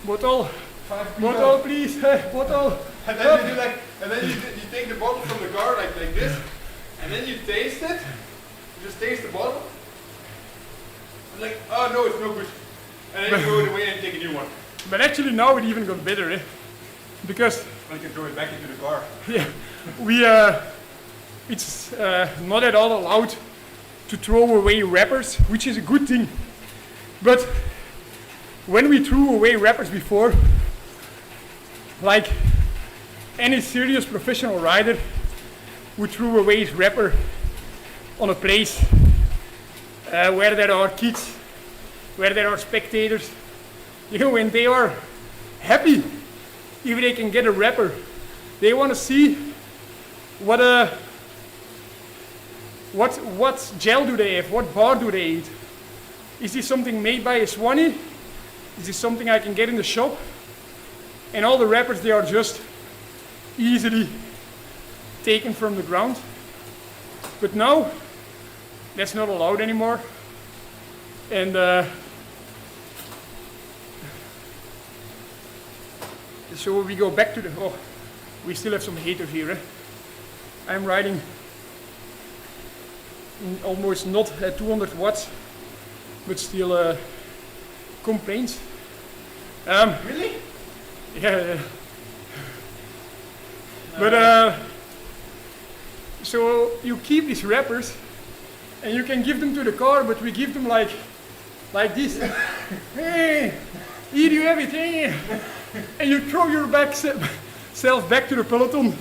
Bottle, 5 bottle please, bottle. And then you do like, and then you take the bottle from the car like this, and then you taste it. You just taste the bottle. And like, oh no, it's no good. And then you throw it away and take a new one. But actually now it even got better, because Well, you can throw it back into the car. yeah, it's not at all allowed to throw away wrappers, which is a good thing. But when we threw away wrappers before, like any serious professional rider would throw away his wrapper on a place where there are kids, where there are spectators, you know, when they are happy if they can get a wrapper. They want to see what gel do they have, what bar do they eat. Is this something made by a Swanee? Is this something I can get in the shop? And all the wrappers, they are just easily taken from the ground. But now, that's not allowed anymore. And so we go back to the, oh, we still have some haters here. I'm riding almost not at 200 watts, but still complaints. Really? Yeah. But so you keep these wrappers and you can give them to the car, but we give them like this. Hey, eat you everything. And you throw your self back to the peloton.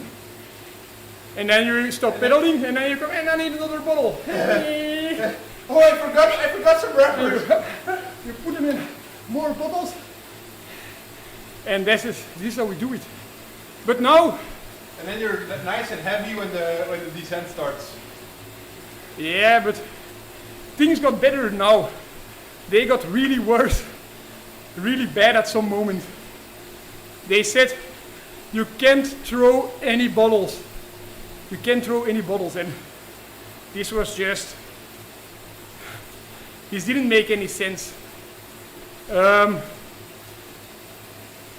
And then you stop pedaling and then you come, and I need another bottle. Hey. Oh, I forgot some wrappers. You put them in more bottles. And this is how we do it. But now, And then you're nice and heavy when the descent starts. yeah, but things got better now. They got really worse, really bad at some moment. They said you can't throw any bottles. You can't throw any bottles, and this was just, this didn't make any sense.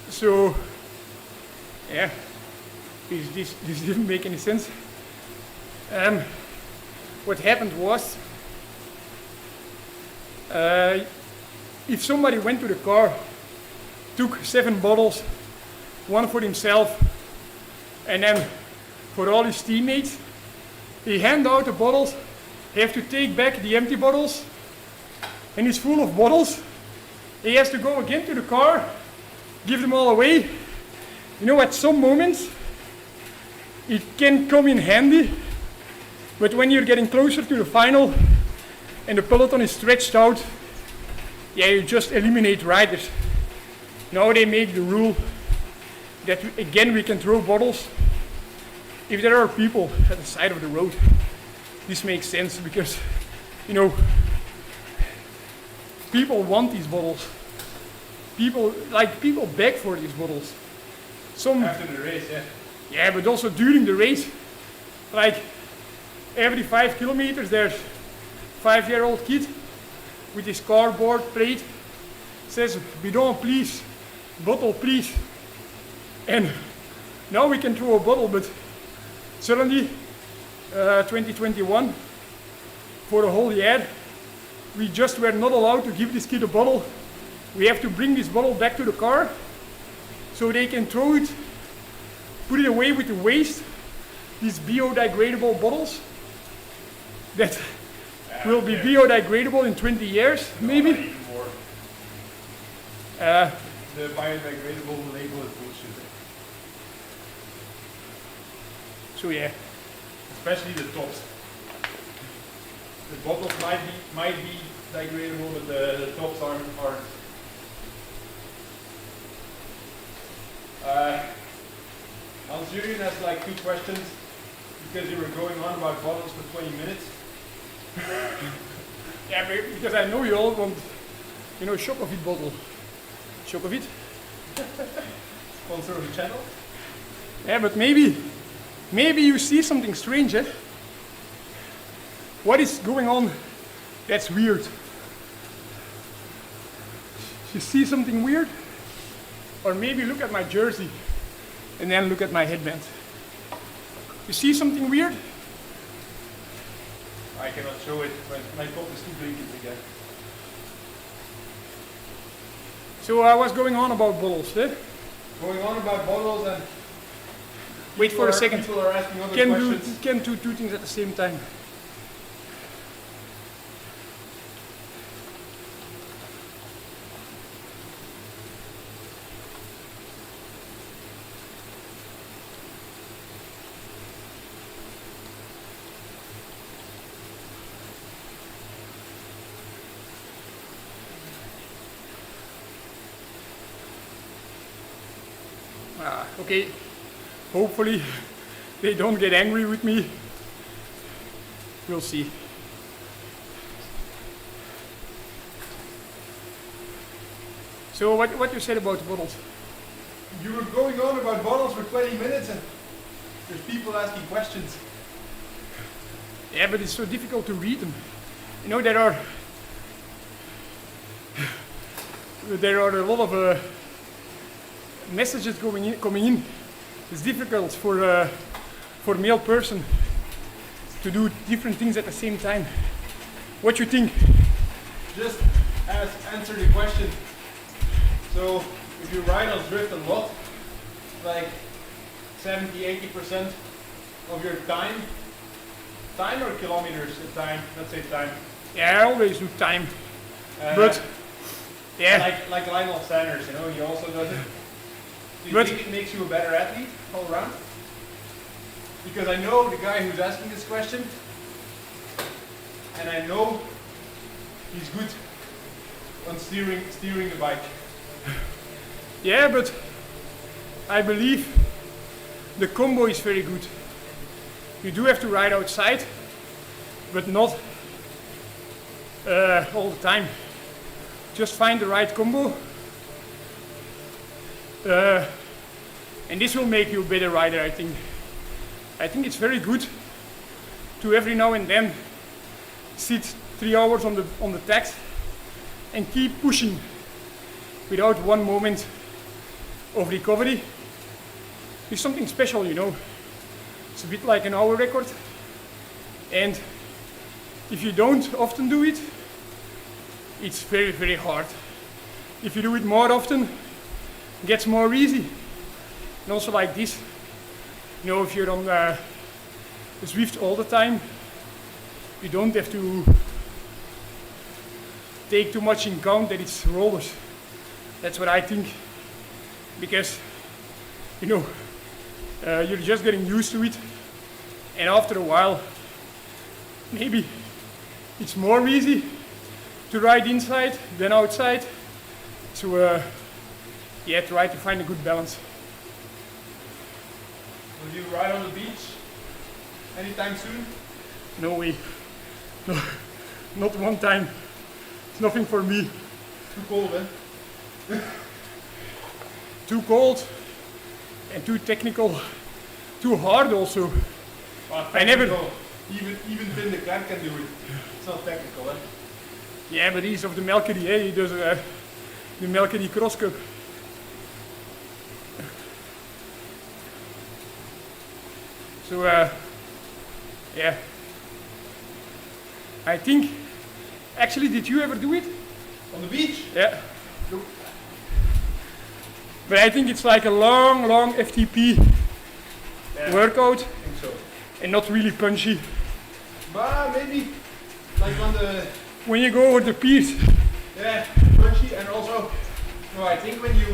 So, yeah, this didn't make any sense. What happened was, if somebody went to the car, took 7 bottles, one for himself, and then for all his teammates, he hand out the bottles, he have to take back the empty bottles, and he's full of bottles. He has to go again to the car, give them all away. You know, at some moments, it can come in handy, but when you're getting closer to the final and the peloton is stretched out, yeah, you just eliminate riders. Now they make the rule that again we can throw bottles if there are people at the side of the road. This makes sense because, you know, people want these bottles. People beg for these bottles. Some After the race, yeah. Yeah, but also during the race, like every 5 kilometers there's 5-year-old kid with his cardboard plate, says, bidon please, bottle please. And now we can throw a bottle, but suddenly 2021, for a whole year, we just were not allowed to give this kid a bottle. We have to bring this bottle back to the car so they can throw it, put it away with the waste, these biodegradable bottles that will be biodegradable in 20 years, maybe. Even more. The biodegradable label is bullshit. So yeah. Especially the tops. The bottles might be degradable, but the tops aren't. Hans-Jurgen has like 2 questions because you were going on about bottles for 20 minutes. Yeah, because I know you all want, you know, Chocovid bottle. Chocovid? Sponsor of the channel. Yeah, but maybe you see something strange, eh? What is going on that's weird? You see something weird? Or maybe look at my jersey and then look at my headband. You see something weird? I cannot show it, but my top is too big again. So I was going on about bottles, eh? Going on about bottles and Wait for a second. People are asking other questions. Can do 2 things at the same time. Okay, hopefully they don't get angry with me. We'll see. So what you said about the bottles? You were going on about bottles for 20 minutes and there's people asking questions. Yeah, but it's so difficult to read them. You know, there are a lot of messages coming in. It's difficult for a male person to do different things at the same time. What you think? Just answer the question. So if you ride on Zwift a lot, like 70-80% of your time or kilometers of time, let's say time. Yeah, I always do time. But yeah. Like Lionel Sanders, you know, he also does it. Do you think it makes you a better athlete all around? Because I know the guy who's asking this question, and I know he's good on steering the bike. Yeah, but I believe the combo is very good. You do have to ride outside, but not all the time. Just find the right combo, and this will make you a better rider, I think. I think it's very good to every now and then sit 3 hours on the tacks and keep pushing without one moment of recovery. It's something special, you know. It's a bit like an hour record, and if you don't often do it, it's very, very hard. If you do it more often, it gets more easy. And also like this, you know, if you're on Zwift all the time, you don't have to take too much in count that it's rollers. That's what I think, because, you know, you're just getting used to it, and after a while, maybe it's more easy to ride inside than outside. So yeah, try to find a good balance. Will you ride on the beach anytime soon? No way. No, not one time. It's nothing for me. Too cold, eh? Too cold and too technical. Too hard also. I never. Even Vin de Klerk can do it. It's not technical, eh? Yeah, but he's of the Melkery, eh? He does the Melkery Cross Cup. So yeah, I think. Actually, did you ever do it? On the beach? Yeah. Nope. But I think it's like a long FTP workout. I think so. And not really punchy. But maybe like on the. When you go over the piece. Yeah, punchy, and also, no, I think when you're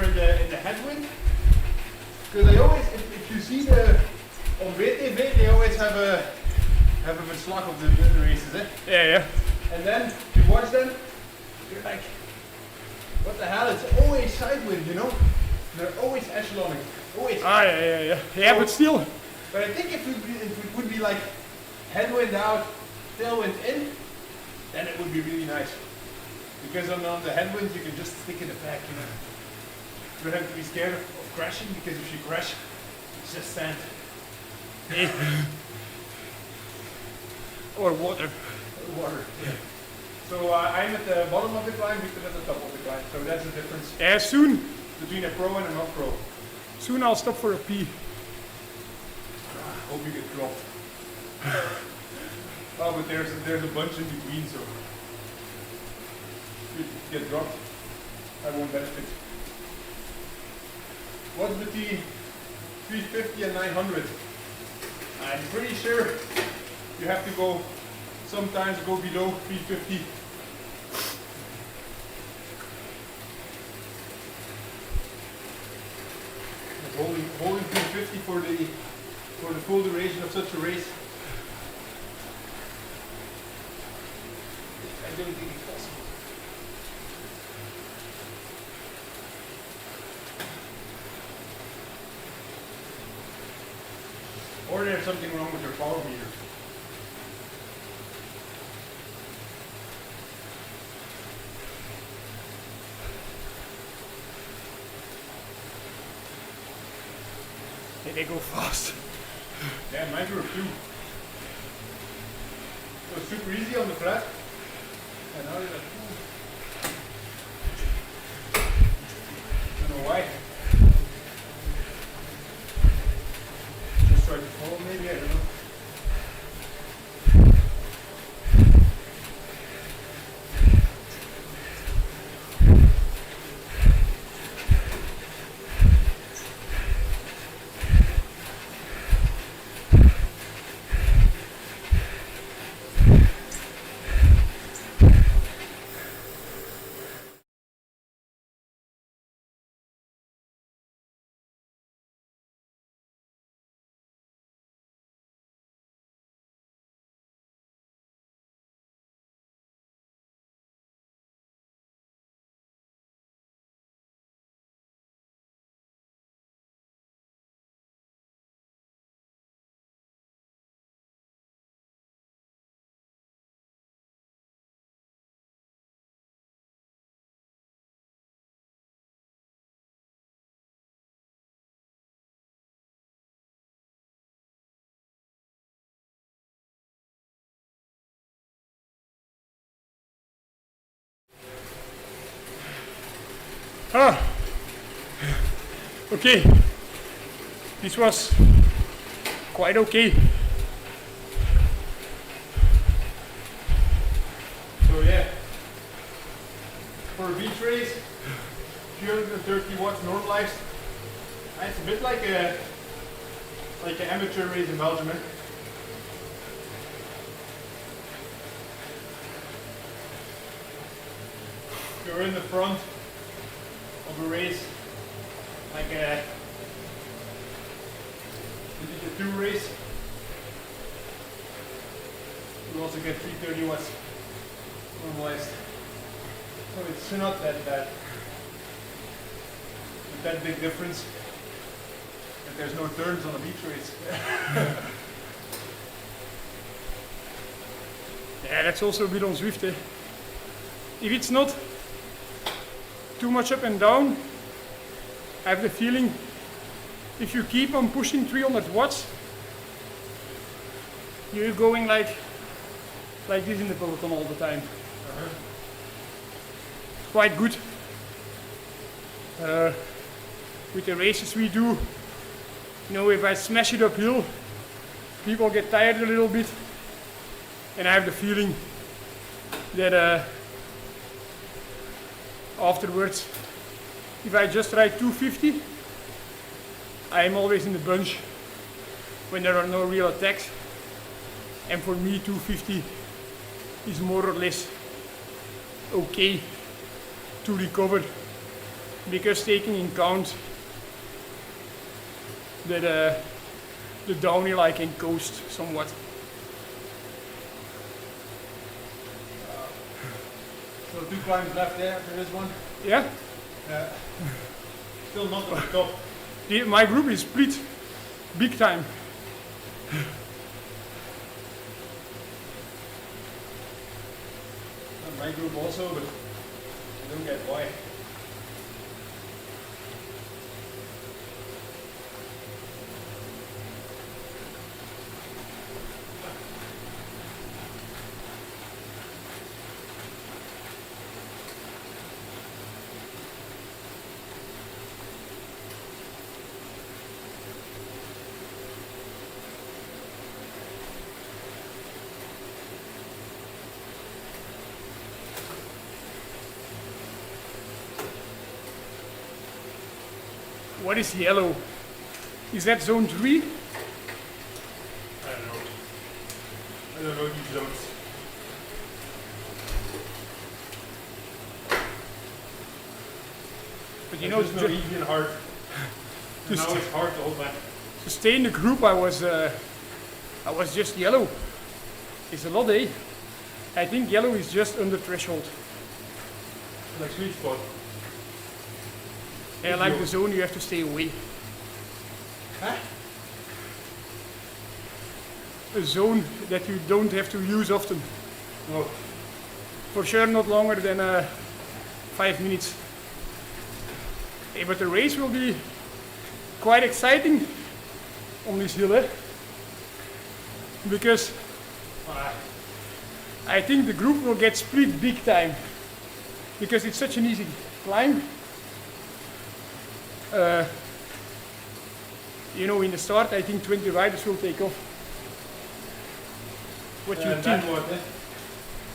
in the headwind, because I always, if you see on WTV, they always have a verslag of the races, eh? Yeah. And then you watch them, you're like, what the hell? It's always sidewind, you know? They're always echeloning, always. Yeah. Yeah, so, but still. But I think if it would be like headwind out, tailwind in, then it would be really nice. Because on the headwinds you can just stick in the back, you know. You don't have to be scared of crashing, because if you crash, it's just sand. Or water. Water, yeah. So I'm at the bottom of the climb, Victor's at the top of the climb. So that's the difference Yeah, soon. between a pro and a not pro. Soon I'll stop for a pee. Hope you get dropped. Oh, but there's a bunch in between, so if you get dropped, I won't benefit. What's between 350 and 900? I'm pretty sure you have to go, sometimes go below 350. Holding 350 for the full duration of such a race, I don't think it's possible. Or there's something wrong with your power meter. Yeah, they go fast. Yeah, mine were too. It was super easy on the flat. And now they're like, I don't know why. Just try to fall maybe, I don't know. Ah, okay, this was quite okay. So yeah, for a beach race, 330 watts normalized. It's a bit like an amateur race in Belgium. Eh? You're in the front of a race, like a two race. You also get 330 watts normalized. So it's not that bad. With that big difference that there's no turns on a beach race. Yeah, that's also a bit on ZWIFT. Eh? If it's not too much up and down, I have the feeling if you keep on pushing 300 watts, you're going like this in the peloton all the time. Quite good. With the races we do, you know, if I smash it uphill, people get tired a little bit, and I have the feeling that afterwards, if I just ride 250, I am always in the bunch when there are no real attacks, and for me 250 is more or less okay to recover, because taking in count that the downhill I can coast somewhat. So 2 climbs left there after this one. Yeah? Still not on the top. My group is split big time. And my group also, but I don't get why. What is yellow? Is that zone 3? I don't know. I don't know these zones. But you know, there's no easy and hard. And Just- now it's hard to hold back. to stay in the group, I was just yellow. It's a lot, eh? I think yellow is just under threshold. Like sweet spot. And like the zone, you have to stay away. Huh? a zone that you don't have to use often. No. For sure not longer than 5 minutes. Hey, but the race will be quite exciting on this hill, eh? Because I think the group will get split big time. Because it's such an easy climb. You know, in the start, I think 20 riders will take off. What you think? Then what?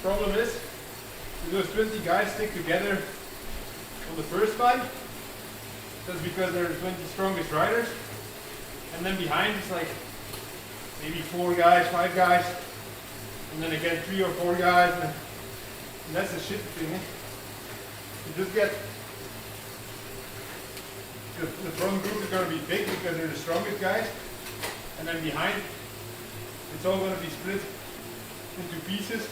Problem is, if those 20 guys stick together on the first climb, that's because they're the 20 strongest riders. And then behind it's like maybe 4 guys, 5 guys, and then again 3 or 4 guys, and that's the shit thing. Eh? You just get the front group is going to be big because they're the strongest guys, and then behind it's all going to be split into pieces,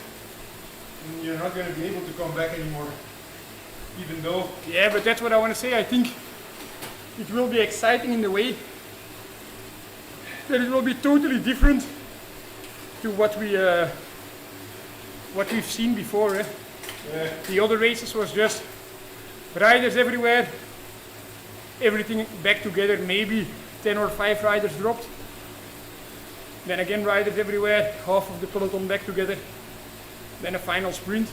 and you're not going to be able to come back anymore. Even though. Yeah, but that's what I want to say. I think it will be exciting in the way that it will be totally different to what we've seen before. Eh? Yeah. The other races was just riders everywhere, everything back together. Maybe 10 or 5 riders dropped. Then again riders everywhere, half of the peloton back together. Then a final sprint.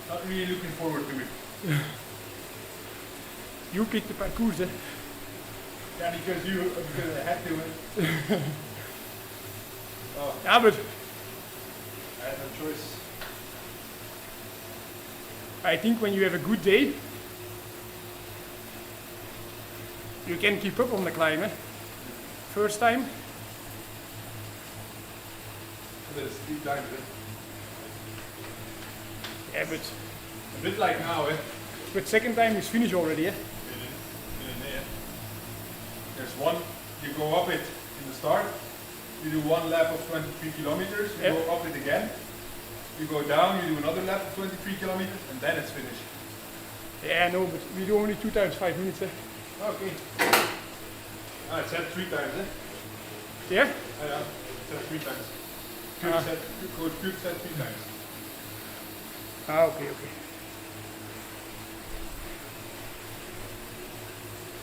Not really looking forward to it. You picked the parcours, eh? Yeah, because I had to. Oh, Yeah, but I had no choice. I think when you have a good day, you can keep up on the climb, eh? First time. There's 3 times, eh? Yeah, but A bit like now, eh? second time is finished already, eh? There's one, you go up it in the start, you do 1 lap of 23 kilometers, you go up it again, you go down, you do another lap of 23 kilometers, and then it's finished. Yeah, no, but we do only 2 times 5 minutes, eh? Okay. Ah, it said 3 times, eh? Yeah? Yeah, it said 3 times. Coach Cube said 3 times. Ah, okay.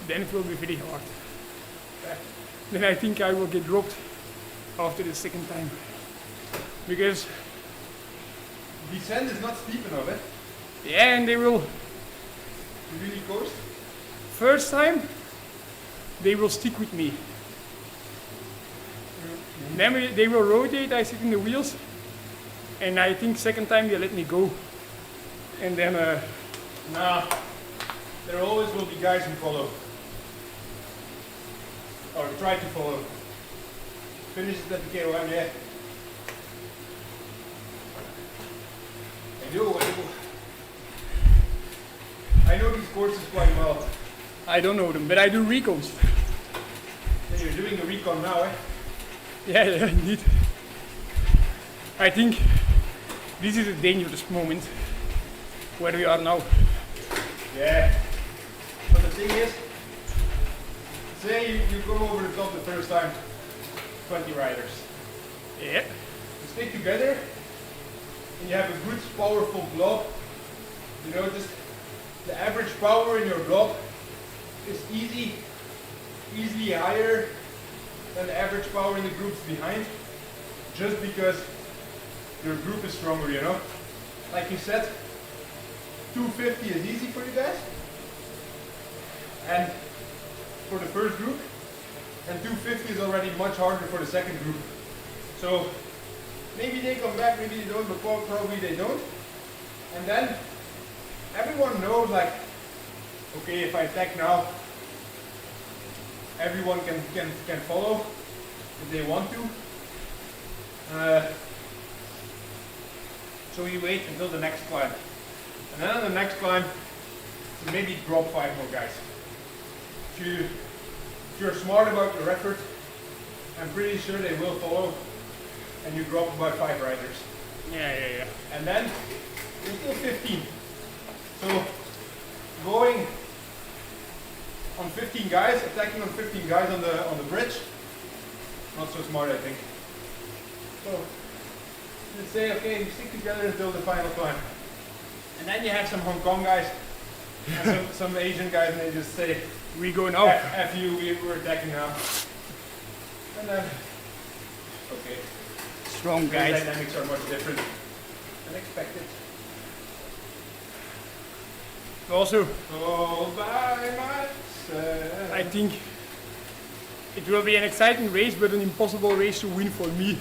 Then it will be very hard. Then I think I will get dropped after the second time. Because, Descent is not steep enough, eh? yeah, and they will, You really coast? first time, they will stick with me. Then they will rotate, I sit in the wheels, and I think second time they let me go. And then, Nah, there always will be guys who follow. Or try to follow. Finishes at the KOM, yeah. I know these courses quite well. I don't know them, but I do recons. And you're doing the recon now, eh? Yeah, indeed. I think this is a dangerous moment where we are now. Yeah. But the thing is, say you go over the top the first time, 20 riders. Yeah. You stick together, and you have a good, powerful blob. You know, just the average power in your blob is easily higher than the average power in the groups behind, just because your group is stronger, you know? Like you said, 250 is easy for you guys, and for the first group, and 250 is already much harder for the second group. So maybe they come back, maybe they don't, but probably they don't. And then everyone knows, like, okay, if I attack now, everyone can follow if they want to. So you wait until the next climb. And then on the next climb, you maybe drop 5 more guys. If you're smart about your effort, I'm pretty sure they will follow, and you drop about 5 riders. Yeah. And then you're still 15. So going on 15 guys, attacking on 15 guys on the bridge, not so smart, I think. So let's say, okay, you stick together until the final climb. And then you have some Hong Kong guys and some Asian guys, and they just say, we go now. F you, we're attacking now. And then, okay. Strong The guys. dynamics are much different than expected. Also, All by myself. I think it will be an exciting race, but an impossible race to win for me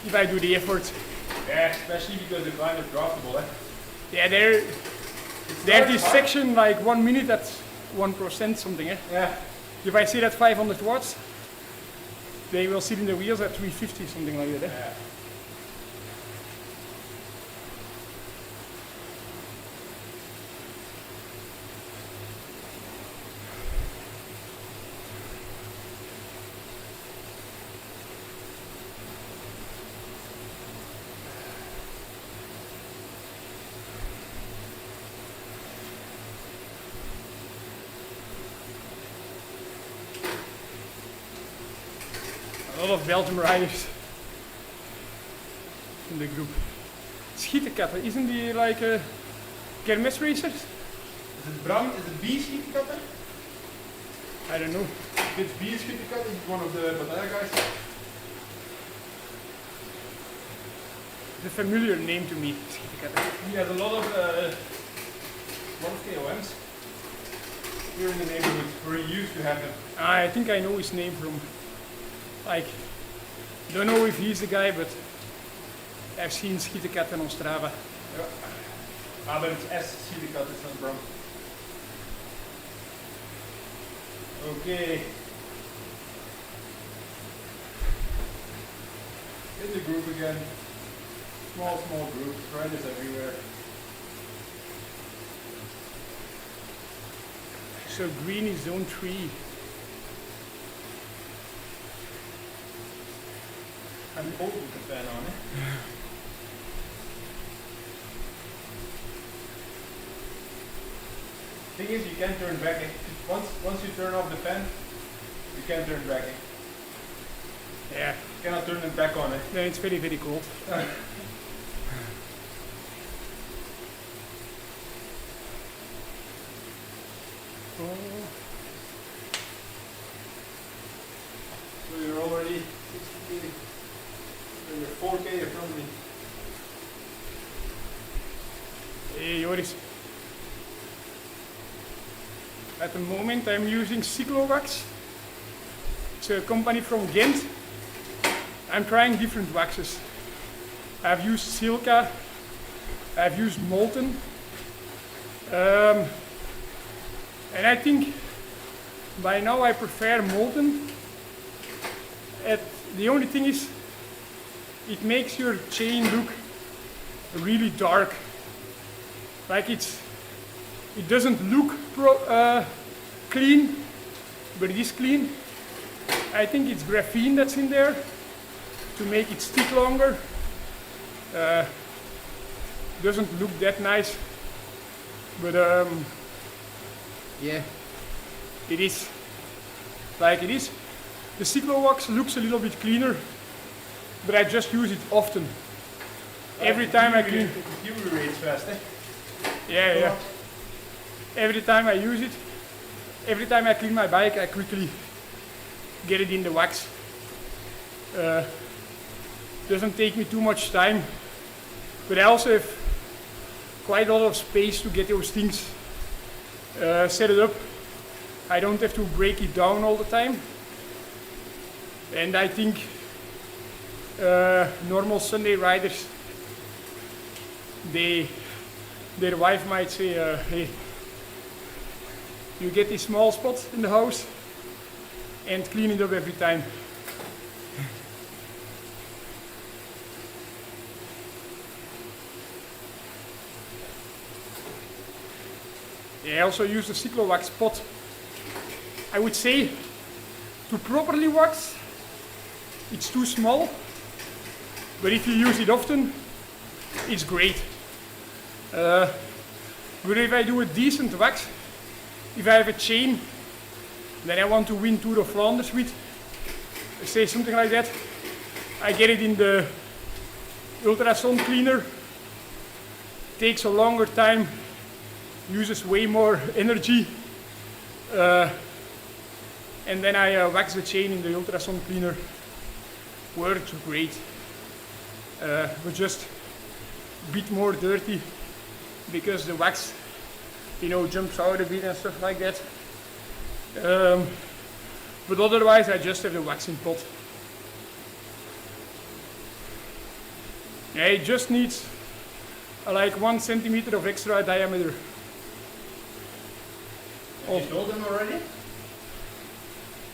if I do the effort. Yeah, especially because the climb is draftable, eh? Yeah, there's this section like 1 minute at 1% something. Eh? Yeah. If I sit at 500 watts, they will sit in the wheels at 350, something like that. Eh? Yeah. A lot of Belgian riders in the group. Schietenkatten, isn't he like a Campenaerts racer? Is it Bram? Is it B Schietenkatten? I don't know. It's B Schietenkatten, he's one of the Bataille guys. It's a familiar name to me, Schietenkatten. He has a lot of KOMs here in the neighborhood where he used to have them. I think I know his name from, like, don't know if he's the guy, but I've seen Schietenkatten on Strava. Yeah. Ah, but it's S Schietenkatten, it's not Bram. Okay. In the group again. Small groups, riders everywhere. So green is zone 3. I'm cold with the fan on, eh? Thing is, you can't turn back. Once you turn off the fan, you can't turn back. Yeah, You cannot turn it back on, eh? then it's very, very cold. So you're already 60K, so you're 4K in front of me. Hey Joris. At the moment I'm using Cyclowax. It's a company from Ghent. I'm trying different waxes. I've used Silca, I've used Molten. And I think by now I prefer Molten. The only thing is, it makes your chain look really dark. Like it doesn't look clean, but it is clean. I think it's graphene that's in there to make it stick longer. Doesn't look that nice, but yeah, it is like it is. The Cyclowax looks a little bit cleaner, but I just use it often. Every time I clean. The deteriorates fast, eh? Yeah. Every time I use it, every time I clean my bike, I quickly get it in the wax. Doesn't take me too much time, but I also have quite a lot of space to get those things set it up. I don't have to break it down all the time. And I think normal Sunday riders, their wife might say, hey, you get these small spots in the house and clean it up every time. Yeah, I also use the Cyclowax pot. I would say to properly wax, it's too small, but if you use it often, it's great. But if I do a decent wax, if I have a chain that I want to win Tour of Flanders with, say something like that. I get it in the ultrasound cleaner. Takes a longer time, uses way more energy. And then I wax the chain in the ultrasound cleaner. Works great. But just a bit more dirty because the wax, you know, jumps out a bit and stuff like that. But otherwise I just have the waxing pot. Yeah, it just needs like 1 centimeter of extra diameter. Have you told them already?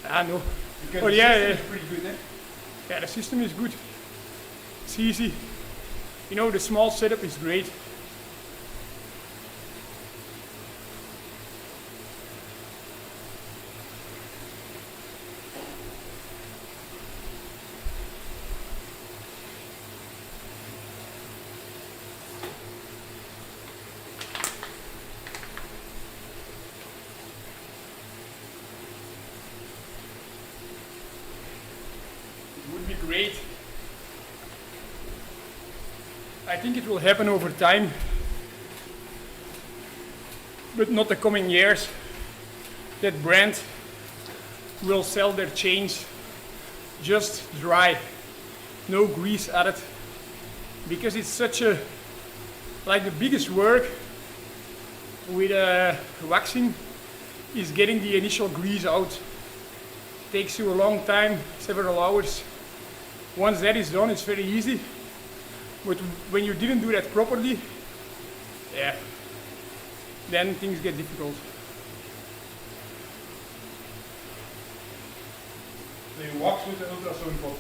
Ah, no. Because Oh, the yeah, system yeah. is pretty good, eh? Yeah, the system is good. It's easy. You know, the small setup is great. Would be great. I think it will happen over time, but not the coming years. That brand will sell their chains just dry, no grease added, because it's such a, like the biggest work with waxing is getting the initial grease out. Takes you a long time, several hours. Once that is done, it's very easy. But when you didn't do that properly, yeah, then things get difficult. So you wax with the ultrasound pot.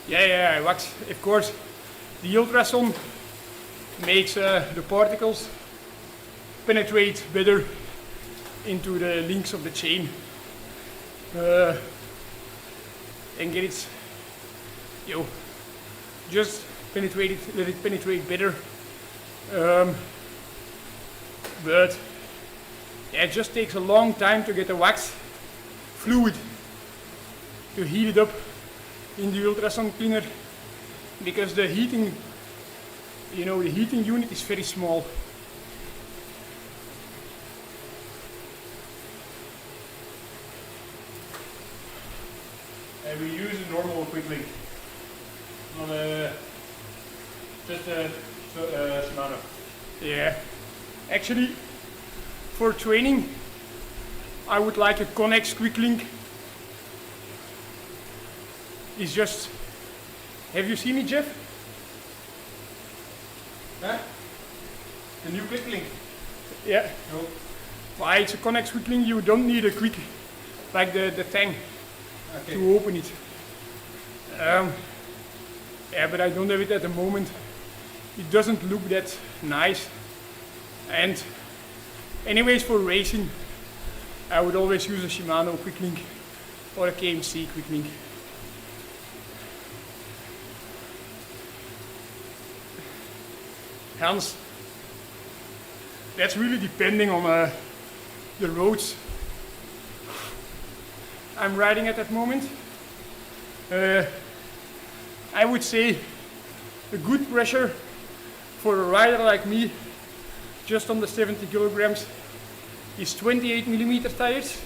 Yeah, I wax. Of course, the ultrasound makes the particles penetrate better into the links of the chain and get it, just penetrate it, let it penetrate better. But yeah, it just takes a long time to get the wax fluid to heat it up in the ultrasound cleaner because the heating, the heating unit is very small. And we use a normal quick link, not just a Shimano. Yeah, actually, for training, I would like a Connex quick link. It's just, have you seen it, Jeff? Huh? The new quick link? Yeah. No. Why it's a Connex quick link, you don't need a quick, like the tang. Okay. To open it. Yeah, but I don't have it at the moment. It doesn't look that nice. And anyways, for racing, I would always use a Shimano quick link or a KMC quick link. Hans, that's really depending on the roads I'm riding at that moment. I would say a good pressure for a rider like me, just under 70 kilograms, is 28mm tires,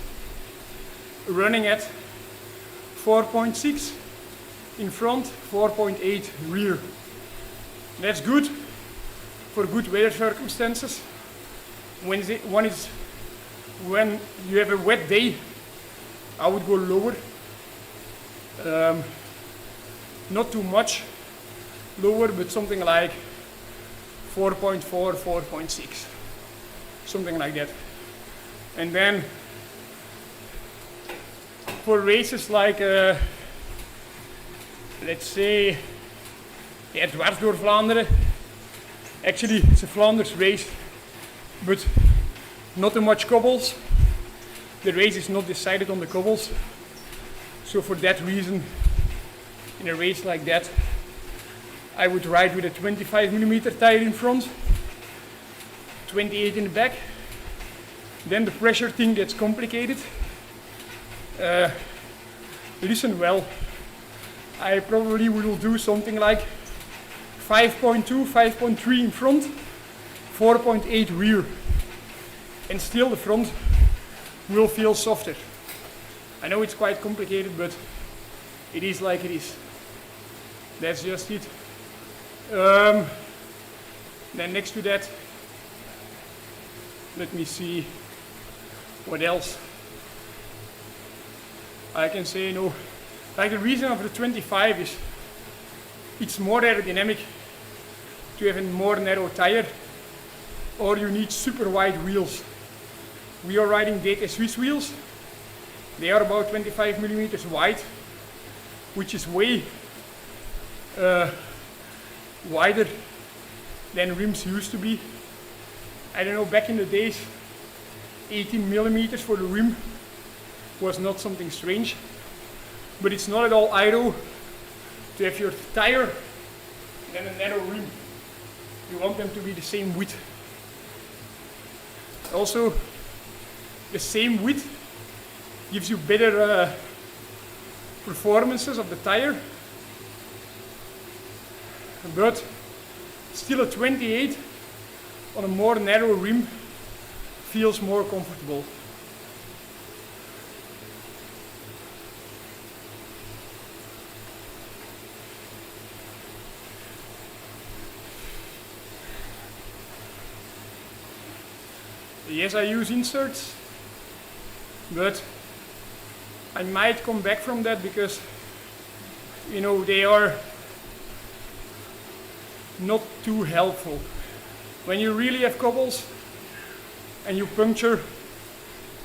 running at 4.6 in front, 4.8 rear. That's good for good weather circumstances. When you have a wet day, I would go lower, not too much lower, but something like 4.4, 4.6, something like that. And then for races like, let's say, dwars door Vlaanderen, actually it's a Flanders race, but not too much cobbles. The race is not decided on the cobbles, so for that reason, in a race like that, I would ride with a 25mm tire in front, 28 in the back. Then the pressure thing gets complicated listen well. I probably will do something like 5.2, 5.3 in front, 4.8 rear. And still the front will feel softer. I know it's quite complicated, but it is like it is. That's just it. Then next to that, let me see what else I can say. No, like the reason of the 25 is it's more aerodynamic to have a more narrow tire, or you need super wide wheels. We are riding DT Swiss wheels. They are about 25 millimeters wide, which is way wider than rims used to be. I don't know, back in the days, 18 millimeters for the rim was not something strange, but it's not at all idle to have your tire and a narrow rim. You want them to be the same width. Also, the same width gives you better performances of the tire, but still a 28 on a more narrow rim feels more comfortable. Yes, I use inserts, but I might come back from that because, you know, they are not too helpful. When you really have cobbles and you puncture,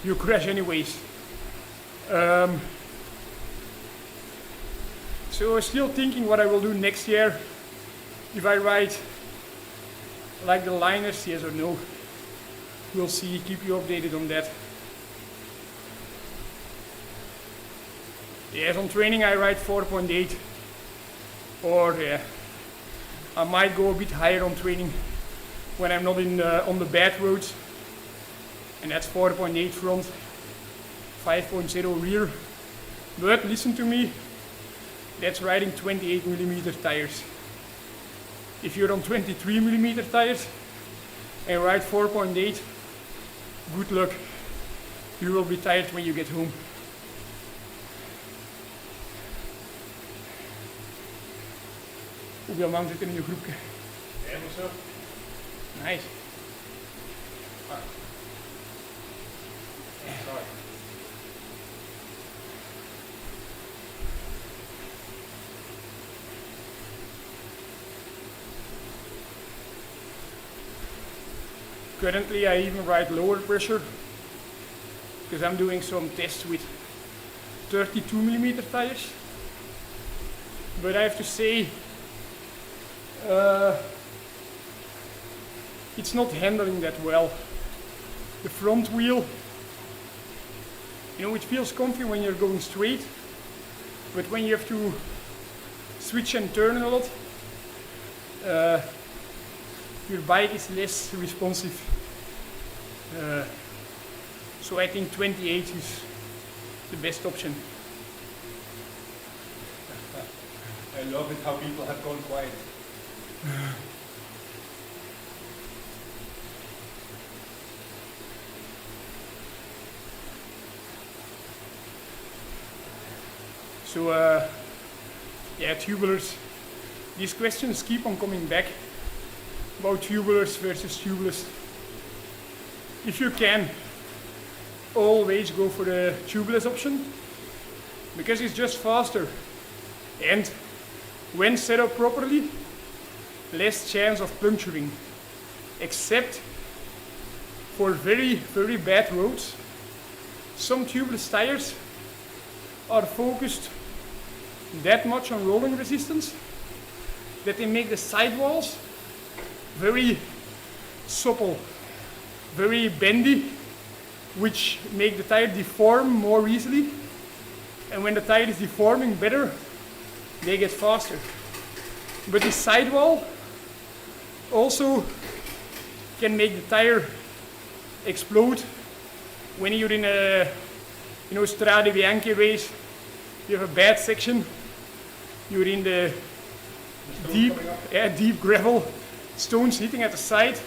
you crash anyways. So I'm still thinking what I will do next year. If I ride like the liners, yes or no. We'll see, keep you updated on that. Yes, on training I ride 4.8, or yeah, I might go a bit higher on training when I'm not in on the bad roads, and that's 4.8 front, 5.0 rear. But listen to me, that's riding 28 millimeter tires. If you're on 23 millimeter tires and ride 4.8, good luck. You will be tired when you get home. Hoeveel man zit er in je groepje? 10 of zo. Nice. Sorry. Currently I even ride lower pressure because I'm doing some tests with 32 millimeter tires. But I have to say, it's not handling that well. The front wheel, you know, it feels comfy when you're going straight, but when you have to switch and turn a lot, your bike is less responsive. So I think 28 is the best option. I love it how people have gone quiet. So yeah, tubulars. These questions keep on coming back about tubulars versus tubeless. If you can, always go for the tubeless option because it's just faster, and when set up properly, less chance of puncturing, except for very, very bad roads. Some tubeless tires are focused that much on rolling resistance that they make the sidewalls very supple, very bendy, which make the tire deform more easily. And when the tire is deforming better, they get faster. But the sidewall also can make the tire explode when you're in a you know, Strade Bianche race, you have a bad section, you're in the deep gravel, stones hitting at the side.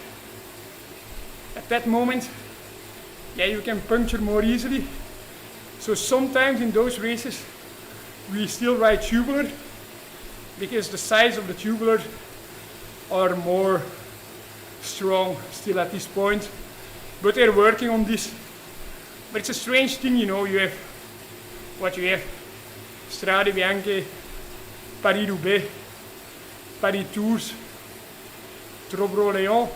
At that moment, you can puncture more easily. So sometimes in those races, we still ride tubular, because the sides of the tubular are more strong still at this point. But they're working on this. But it's a strange thing, you know, you have Strade Bianche, Paris-Roubaix, Paris-Tours, Trobro-Léon.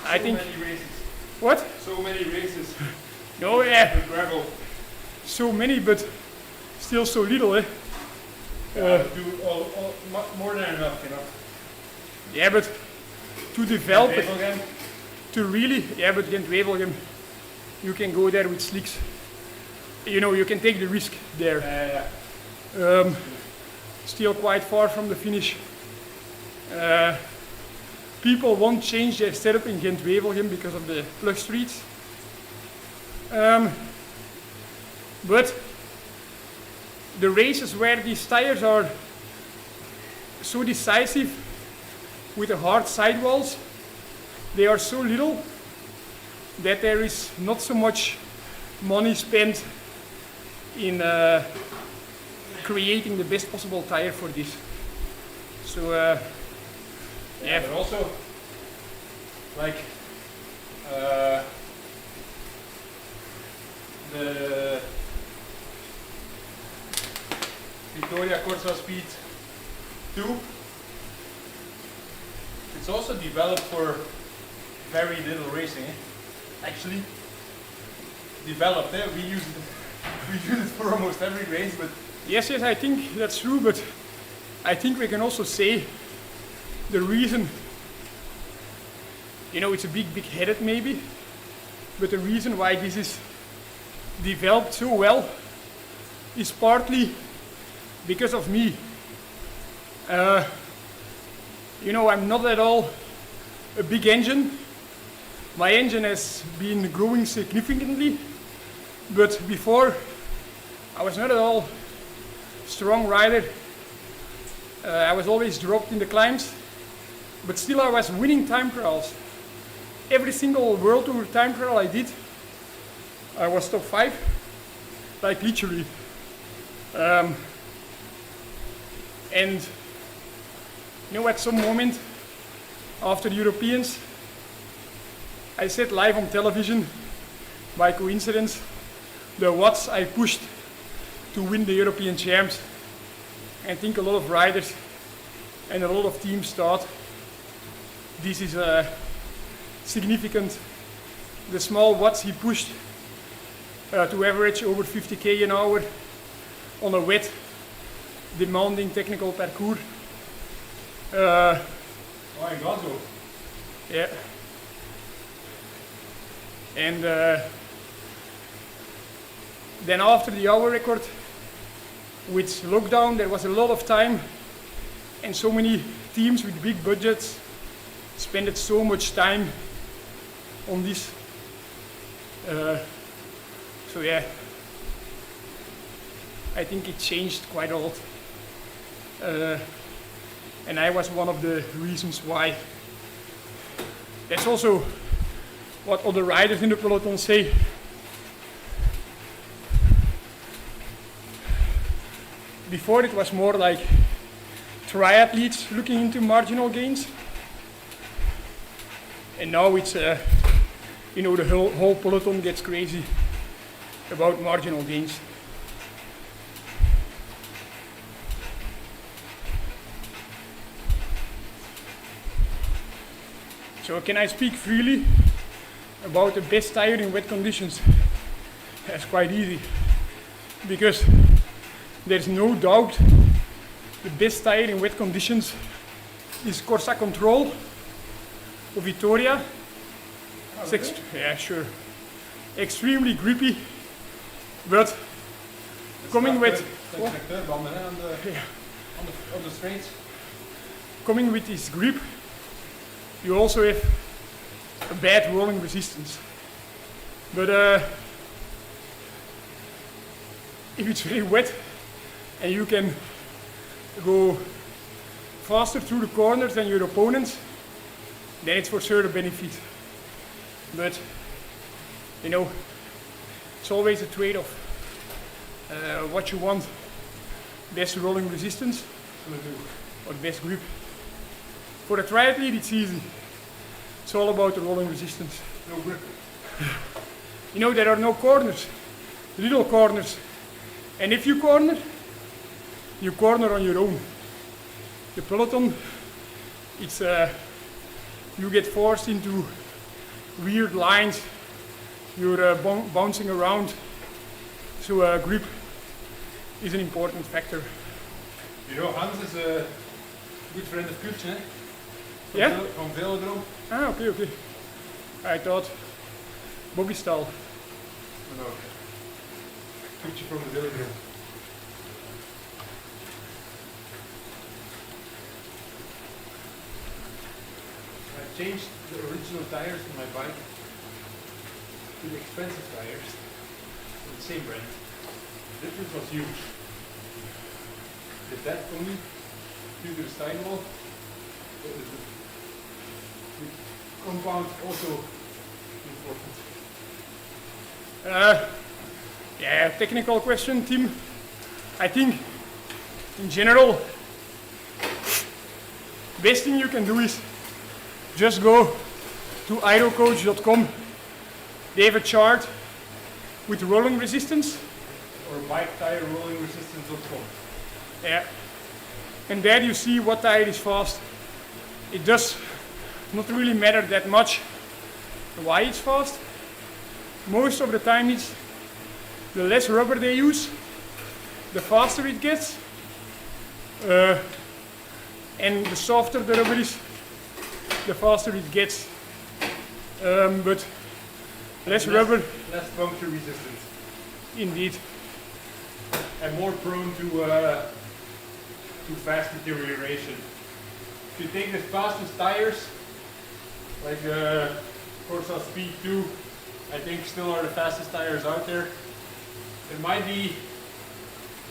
I think. So many races. What? So many races. No, yeah. With gravel. So many, but still so little, eh? Do more than enough, you know. Yeah, but to develop it, Again. to really, but Gent-Wevelgem, you can go there with slicks. You know, you can take the risk there. Still quite far from the finish. People won't change their setup in Gent-Wevelgem because of the plug streets. But the races where these tires are so decisive with the hard sidewalls, they are so little that there is not so much money spent in creating the best possible tire for this. So but also like the Victoria Corsa Speed 2, it's also developed for very little racing. Actually developed, we use it for almost every race, but yes, I think that's true, but I think we can also say the reason, you know, it's a big headed maybe, but the reason why this is developed so well is partly because of me. You know, I'm not at all a big engine. My engine has been growing significantly, but before I was not at all strong rider. I was always dropped in the climbs, but still I was winning time trials. Every single World Tour time trial I did, I was top 5, like literally. And you know, at some moment after the Europeans, I said live on television, by coincidence, the watts I pushed to win the European champs. I think a lot of riders and a lot of teams thought this is significant. The small watts he pushed to average over 50k an hour on a wet, demanding technical parcours. my God, though. Yeah. And then after the hour record, with lockdown, there was a lot of time, and so many teams with big budgets spent so much time on this. So yeah, I think it changed quite a lot. And I was one of the reasons why. That's also what other riders in the peloton say. Before it was more like triathletes looking into marginal gains. And now it's, you know, the whole peloton gets crazy about marginal gains. So can I speak freely about the best tire in wet conditions? That's quite easy, because there's no doubt the best tire in wet conditions is Corsa Control of Vittoria. Yeah, sure. Extremely grippy, but coming with on the straights. Coming with this grip, you also have a bad rolling resistance. But if it's very wet and you can go faster through the corners than your opponents, then it's for sure a benefit. But you know, it's always a trade-off. What you want, best rolling resistance or best grip. For a triathlete it's easy. It's all about the rolling resistance. No grip. You know, there are no corners, little corners. And if you corner on your own. The peloton, it's you get forced into weird lines. You're bouncing around. So grip is an important factor. You know, Hans is a good friend of Kurtje, eh? Yeah? From Velodrome. Ah, okay. I thought Bobby style. No. Kurtje from the Velodrome. I changed the original tires on my bike to the expensive tires from the same brand. The difference was huge. Did that only due to the sidewall? The compound also important. Yeah, technical question, Tim. I think in general, best thing you can do is just go to aerocoach.com. They have a chart with rolling resistance. Or bike tire rolling resistance.com. Yeah. And there you see what tire is fast. It does not really matter that much why it's fast. Most of the time it's the less rubber they use, the faster it gets. And the softer the rubber is, the faster it gets. But less rubber. Less puncture resistance. Indeed. And more prone to fast deterioration. If you take the fastest tires, like Corsa Speed 2, I think still are the fastest tires out there. There might be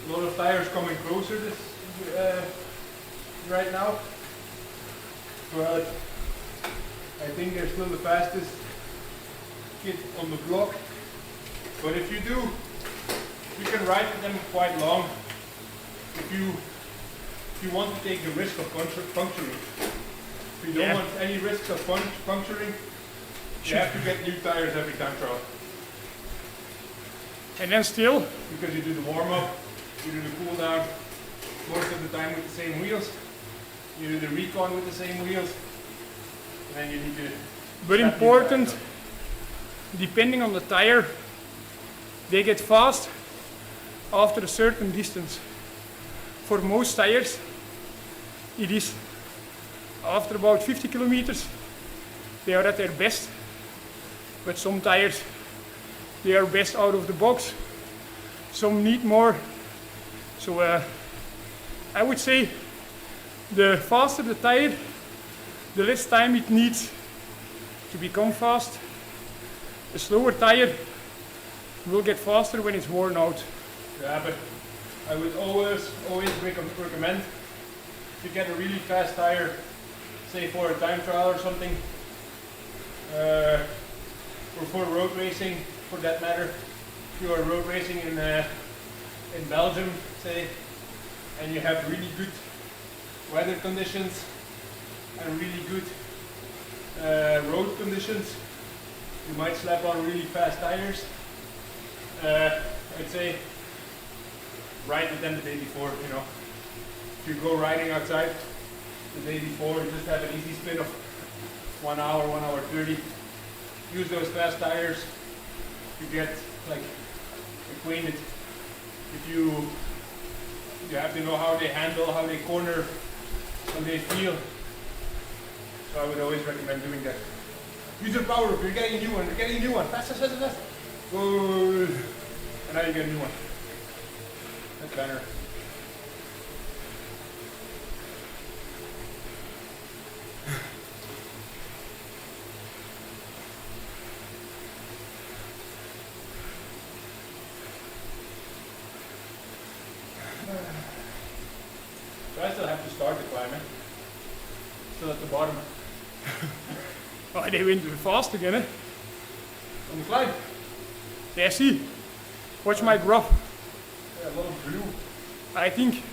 a lot of tires coming closer right now, but I think they're still the fastest kit on the block. But if you do, you can ride with them quite long. If you want to take the risk of puncturing. If you don't want any risks of puncturing, you have to get new tires every time trial. And then still, Because you do the warm up, you do the cool down most of the time with the same wheels. You do the recon with the same wheels. And then you need to. but important, depending on the tire, they get fast after a certain distance. For most tires, it is after about 50 kilometers, they are at their best. But some tires, they are best out of the box. Some need more. So I would say the faster the tire, the less time it needs to become fast. A slower tire will get faster when it's worn out. Yeah, but I would always recommend if you get a really fast tire, say for a time trial or something, or for road racing, for that matter. If you are road racing in Belgium, say, and you have really good weather conditions and really good road conditions, you might slap on really fast tires. I'd say ride with them the day before, you know. If you go riding outside the day before, you just have an easy spin of 1 hour, 1 hour 30. Use those fast tires to get like acquainted. If you have to know how they handle, how they corner, how they feel. So I would always recommend doing that. Use your power up, you're getting a new one, Fast, fast, fast, fast. Go. And now you get a new one. That's better. bottom. Oh, they went fast again, eh? On the climb. Yeah, see. Watch my graph. Yeah, a lot of blue. I think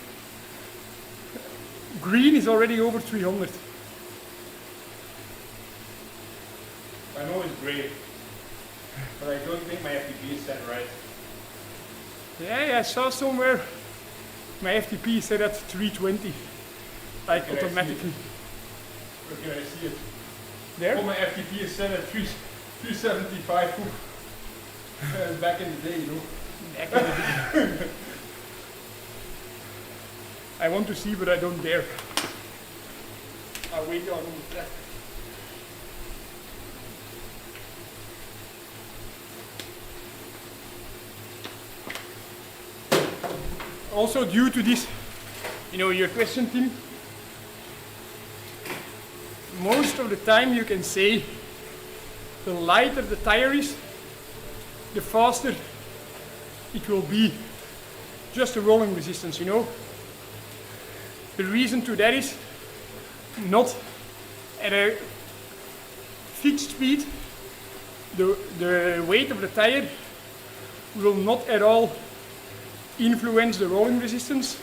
green is already over 300. I know it's grey, but I don't think my FTP is set right. Yeah, I saw somewhere my FTP is set at 320. Like Where can I see automatically. Where can I see it? There? Oh, my FTP is set at 375. Back in the day, you know. Back in the day. I want to see, but I don't dare. I'll wait till I'm on the track. Also, due to this, your question, Tim, most of the time you can say the lighter the tire is, the faster it will be. Just the rolling resistance, The reason to that is not at a fixed speed. The weight of the tire will not at all influence the rolling resistance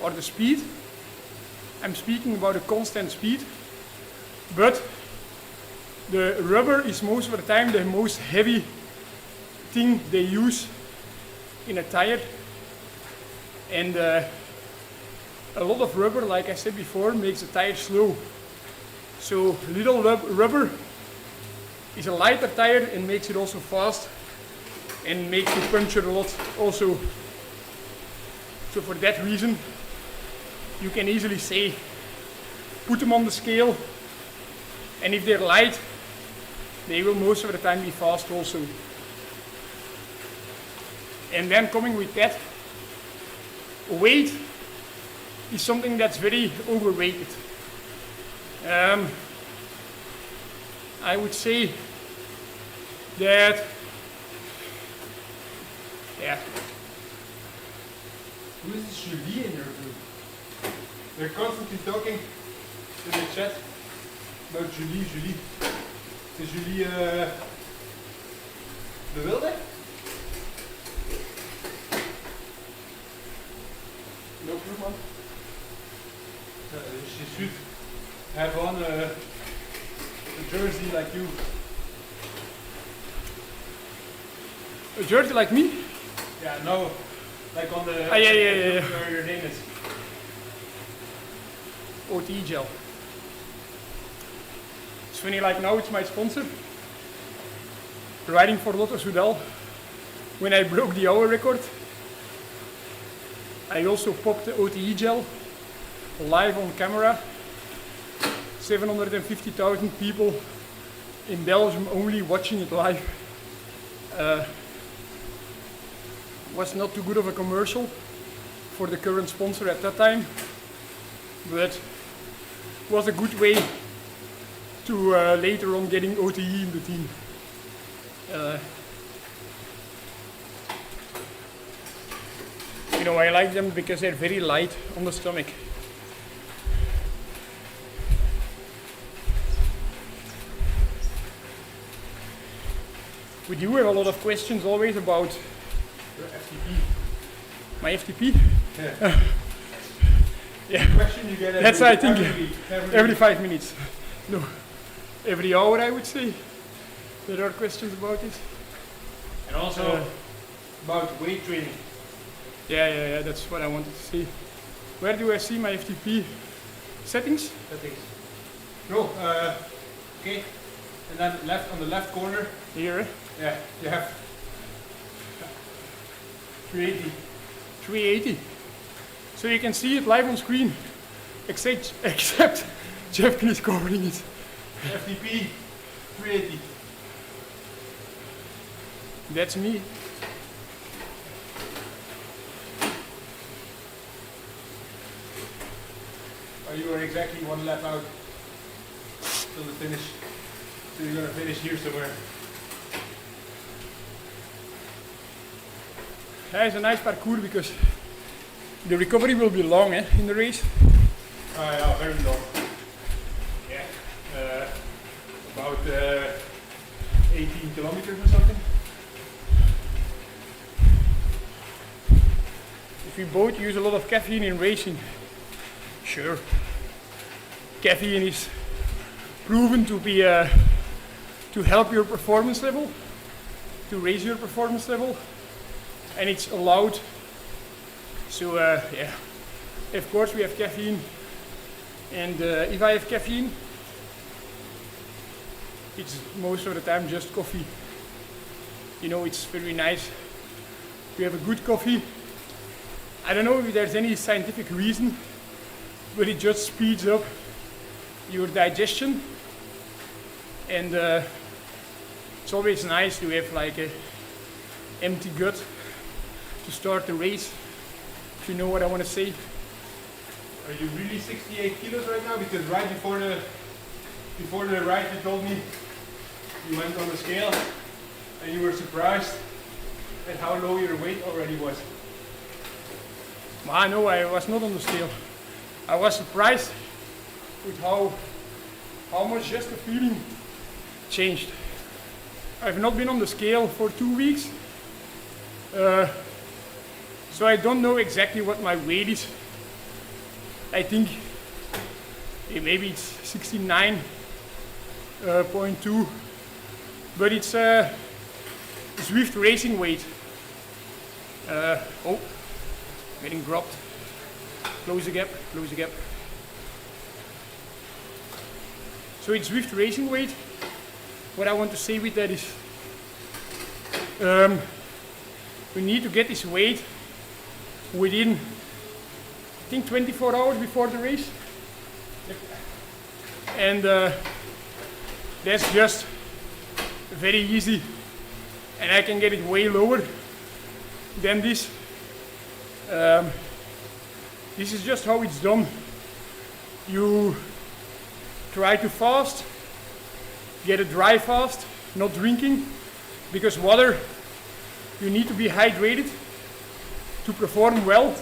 or the speed. I'm speaking about a constant speed, but the rubber is most of the time the most heavy thing they use in a tire, and a lot of rubber, like I said before, makes the tire slow. So little rubber is a lighter tire and makes it also fast and makes you puncture a lot also. So for that reason, you can easily say, put them on the scale, and if they're light, they will most of the time be fast also. And then coming with that, weight is something that's very overrated. I would say that, Who is this Julie in your group? They're constantly talking in the chat about Julie. Is Julie de Wilde? No clue, man. She should have on a jersey like you. a jersey like me? Yeah, no. Like on the... Yeah. Where your name is. OTE gel. It's funny, like now it's my sponsor. Riding for Lotto Soudal. When I broke the hour record, I also popped the OTE gel live on camera. 750,000 people in Belgium only watching it live. Was not too good of a commercial for the current sponsor at that time, but was a good way to later on getting OTE in the team. I like them because they're very light on the stomach. We do have a lot of questions always about Your FTP. my FTP. Yeah. Yeah. Question you get That's I think every week. 5 minutes. No, every hour I would say. There are questions about this. And also about weight training. Yeah, that's what I wanted to say. Where do I see my FTP settings? Settings. No, okay. And then left on the left corner. Here, eh? Yeah, you have 380. 380. So you can see it live on screen, except Jefke is covering it. FTP 380. That's me. You are exactly one lap out till the finish. So you're gonna finish here somewhere. Yeah, it's a nice parcours because the recovery will be long in the race. Yeah, very long. about 18 kilometers or something. If we both use a lot of caffeine in racing, sure, caffeine is proven to be to help your performance level, to raise your performance level, and it's allowed. So yeah, of course we have caffeine, and if I have caffeine, it's most of the time just coffee. You know, it's very nice to have a good coffee. I don't know if there's any scientific reason, but it just speeds up your digestion, and it's always nice to have like a empty gut to start the race, if you know what I want to say. Are you really 68 kilos right now? Because right before the ride you told me you went on the scale and you were surprised at how low your weight already was. No, I was not on the scale. I was surprised with how much just the feeling changed. I've not been on the scale for 2 weeks, so I don't know exactly what my weight is. I think maybe it's 69.2, but it's ZWIFT racing weight. Oh, getting dropped. Close the gap, close the gap. So it's ZWIFT racing weight. What I want to say with that is we need to get this weight within, I think, 24 hours before the race. Yep. And that's just very easy, and I can get it way lower than this. This is just how it's done. You try to fast, get a dry fast, not drinking, because water, you need to be hydrated to perform well,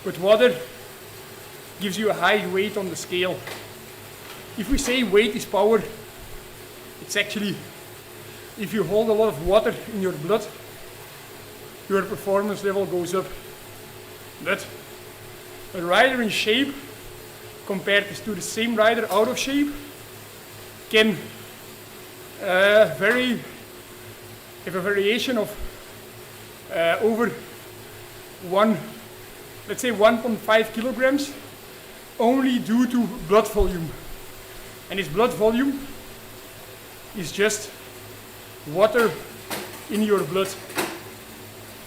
but water gives you a high weight on the scale. If we say weight is power, it's actually, if you hold a lot of water in your blood, your performance level goes up. But a rider in shape compared to the same rider out of shape can have a variation of over let's say 1.5 kilograms, only due to blood volume. And this blood volume is just water in your blood.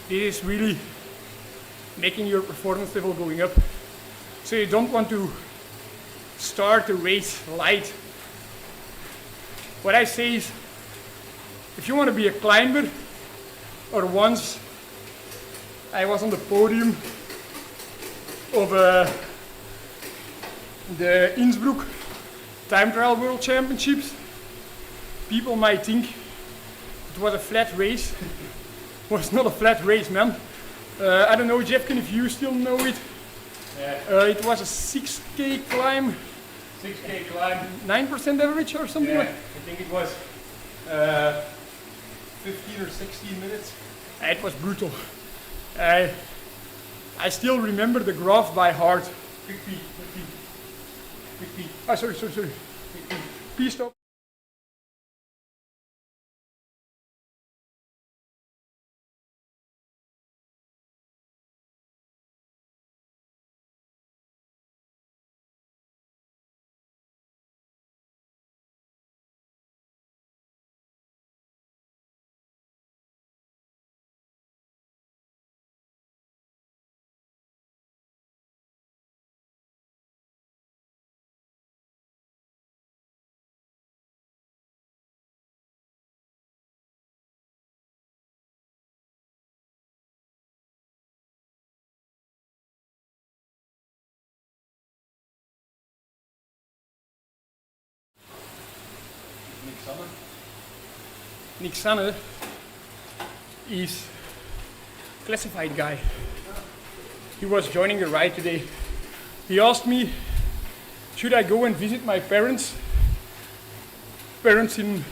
This is really making your performance level going up. So you don't want to start the race light. What I say is, if you want to be a climber, or once I was on the podium of the Innsbruck Time Trial World Championships, people might think it was a flat race. It was not a flat race, man. I don't know, Jefke, if you still know it. Yeah. It was a 6K climb. 6K climb. 9% average or something like that. I think it was 15 or 16 minutes. It was brutal. I still remember the graph by heart. Quick pee. Ah, sorry. Please stop. Nick Sanne is a classified guy. He was joining the ride today. He asked me, should I go and visit my parents parents in...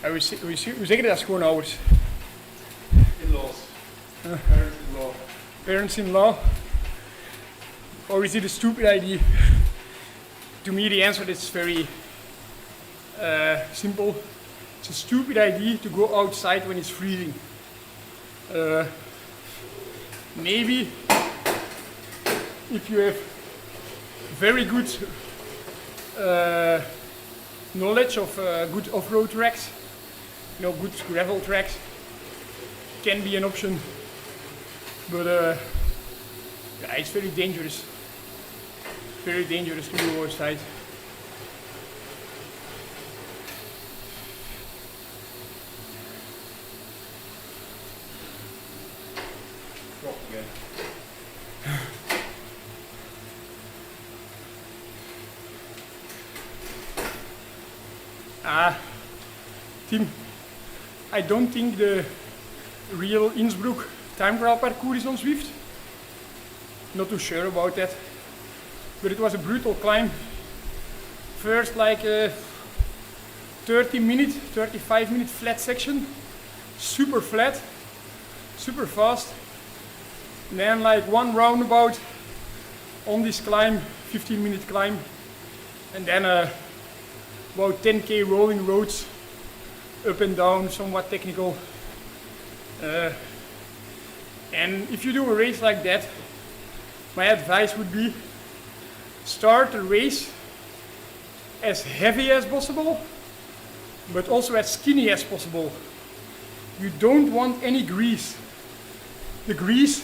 hoe zeg je dat? Schoonouders. In-laws. Parents-in-law. Parents-in-law. Or is it a stupid idea? To me the answer is very simple. It's a stupid idea to go outside when it's freezing. Maybe if you have very good knowledge of good off-road tracks, you know, good gravel tracks, can be an option. But yeah, it's very dangerous. Very dangerous to go outside. Drop again. Tim, I don't think the real Innsbruck time trial parcours is on ZWIFT. Not too sure about that. But it was a brutal climb. First like a 35-minute flat section. Super flat, super fast. And then like one roundabout on this climb, 15-minute climb. And then about 10k rolling roads, up and down, somewhat technical. And if you do a race like that, my advice would be start the race as heavy as possible, but also as skinny as possible. You don't want any grease. The grease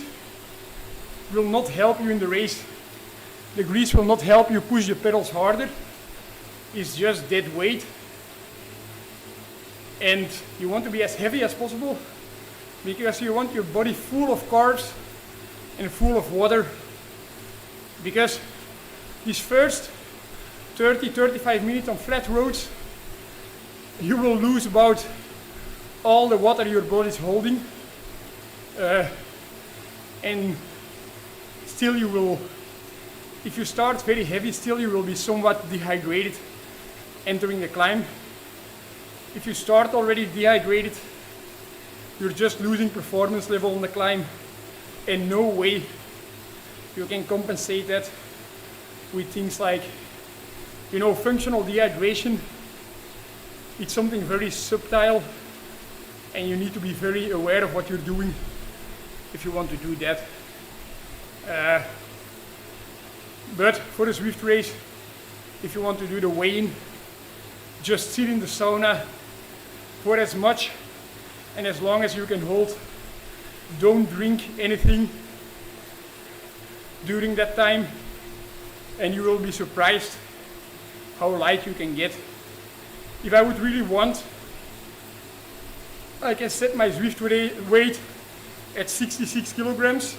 will not help you in the race. The grease will not help you push the pedals harder. It's just dead weight. And you want to be as heavy as possible because you want your body full of carbs and full of water. Because these first 30-35 minutes on flat roads, you will lose about all the water your body is holding. And still you will, if you start very heavy, still you will be somewhat dehydrated entering the climb. If you start already dehydrated, you're just losing performance level on the climb, and no way you can compensate that with things like, you know, functional dehydration. It's something very subtle, and you need to be very aware of what you're doing if you want to do that. But for a ZWIFT race, if you want to do the weigh-in, just sit in the sauna for as much and as long as you can hold. Don't drink anything during that time, and you will be surprised how light you can get. If I would really want, I can set my ZWIFT weight at 66 kilograms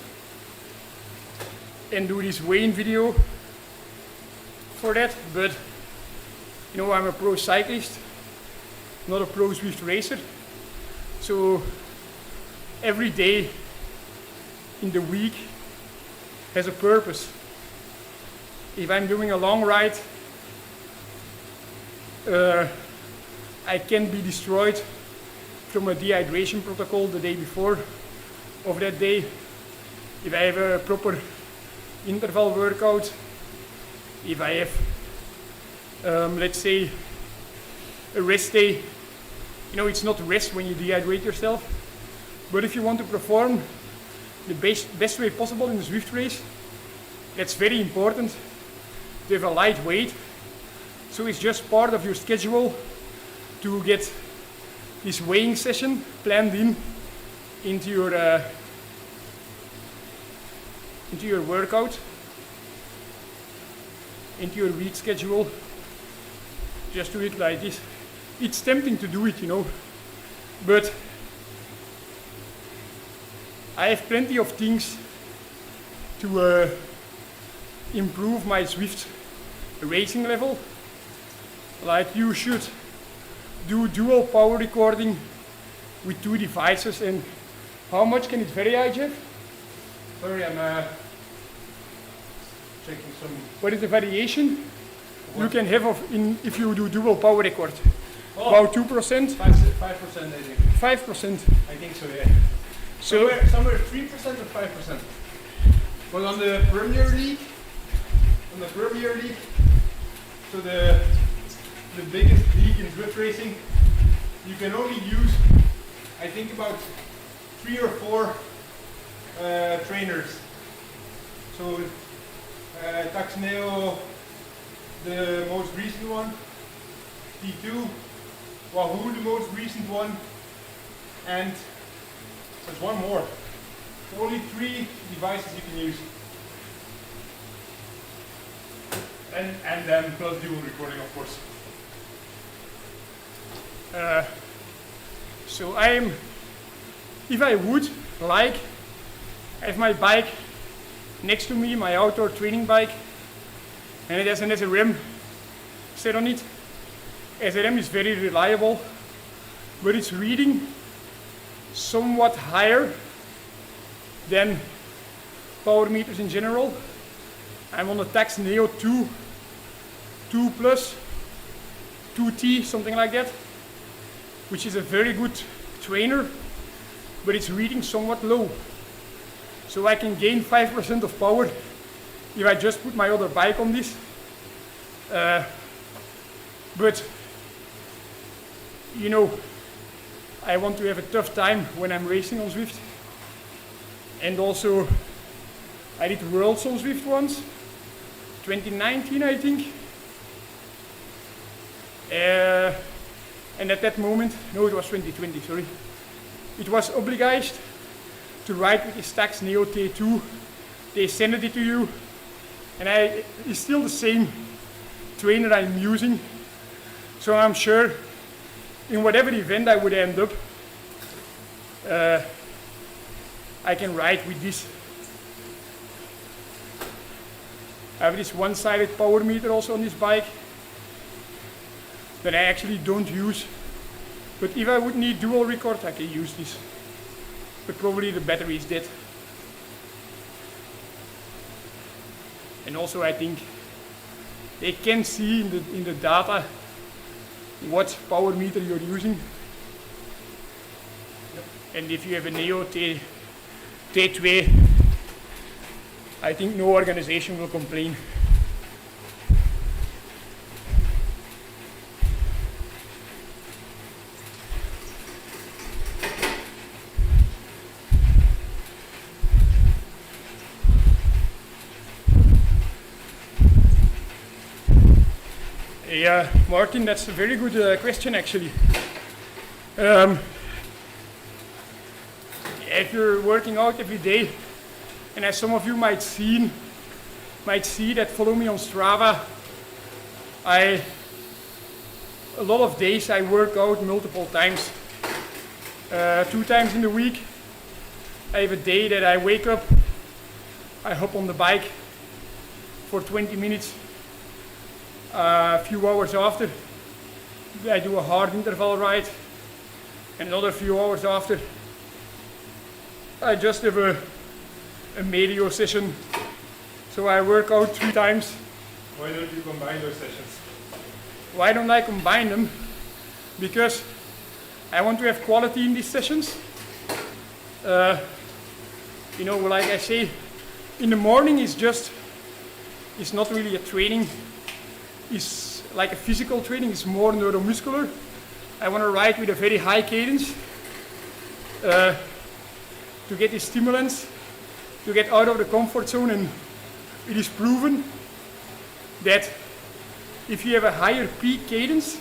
and do this weigh-in video for that, but you know, I'm a pro cyclist, not a pro ZWIFT racer, so every day in the week has a purpose. If I'm doing a long ride, I can be destroyed from a dehydration protocol the day before of that day. If I have a proper interval workout, if I have, let's say, a rest day, you know, it's not rest when you dehydrate yourself, but if you want to perform the best way possible in the ZWIFT race, that's very important to have a light weight. So it's just part of your schedule to get this weighing session planned into your workout, into your week schedule. Just do it like this. It's tempting to do it, you know, but I have plenty of things to improve my ZWIFT racing level. Like, you should do dual power recording with 2 devices. And how much can it vary, Jeff? Sorry, I'm checking some. What is the variation? you can have if you do dual power record. Oh, About 2%. 5%, I think. 5%. I think so, yeah. Somewhere 3% or 5%. But on the Premier League, so the biggest league in Zwift racing, you can only use, I think, about 3 or 4 trainers. So Taxneo, the most recent one, T2, Wahoo, the most recent one, and there's one more. So only 3 devices you can use. And then plus dual recording, of course. So if I would like, have my bike next to me, my outdoor training bike, and it has an SRM set on it. SRM is very reliable, but it's reading somewhat higher than power meters in general. I'm on the Tax Neo 2 Plus, 2T, something like that, which is a very good trainer, but it's reading somewhat low. So I can gain 5% of power if I just put my other bike on this. But, you know, I want to have a tough time when I'm racing on Zwift. And also, I did Worlds on Zwift once, 2019 I think. And at that moment, no, it was 2020, sorry. It was obliged to ride with the Stax Neo T2. They send it to you, and it's still the same trainer I'm using. So I'm sure in whatever event I would end up, I can ride with this. I have this one-sided power meter also on this bike that I actually don't use. But if I would need dual record, I can use this. But probably the battery is dead. And also I think they can see in the data what power meter you're using. Yep. And if you have a Neo T2, I think no organization will complain. Yeah, Martin, that's a very good question actually. If you're working out every day, and as some of you might see that follow me on Strava, a lot of days I work out multiple times. 2 times in the week. I have a day that I wake up, I hop on the bike for 20 minutes. A few hours after, I do a hard interval ride, and another few hours after, I just have a medio session. So I work out 3 times. Why don't you combine those sessions? Why don't I combine them? Because I want to have quality in these sessions. You know, like I say, in the morning it's not really a training. It's like a physical training, it's more neuromuscular. I want to ride with a very high cadence to get the stimulants, to get out of the comfort zone, and it is proven that if you have a higher peak cadence,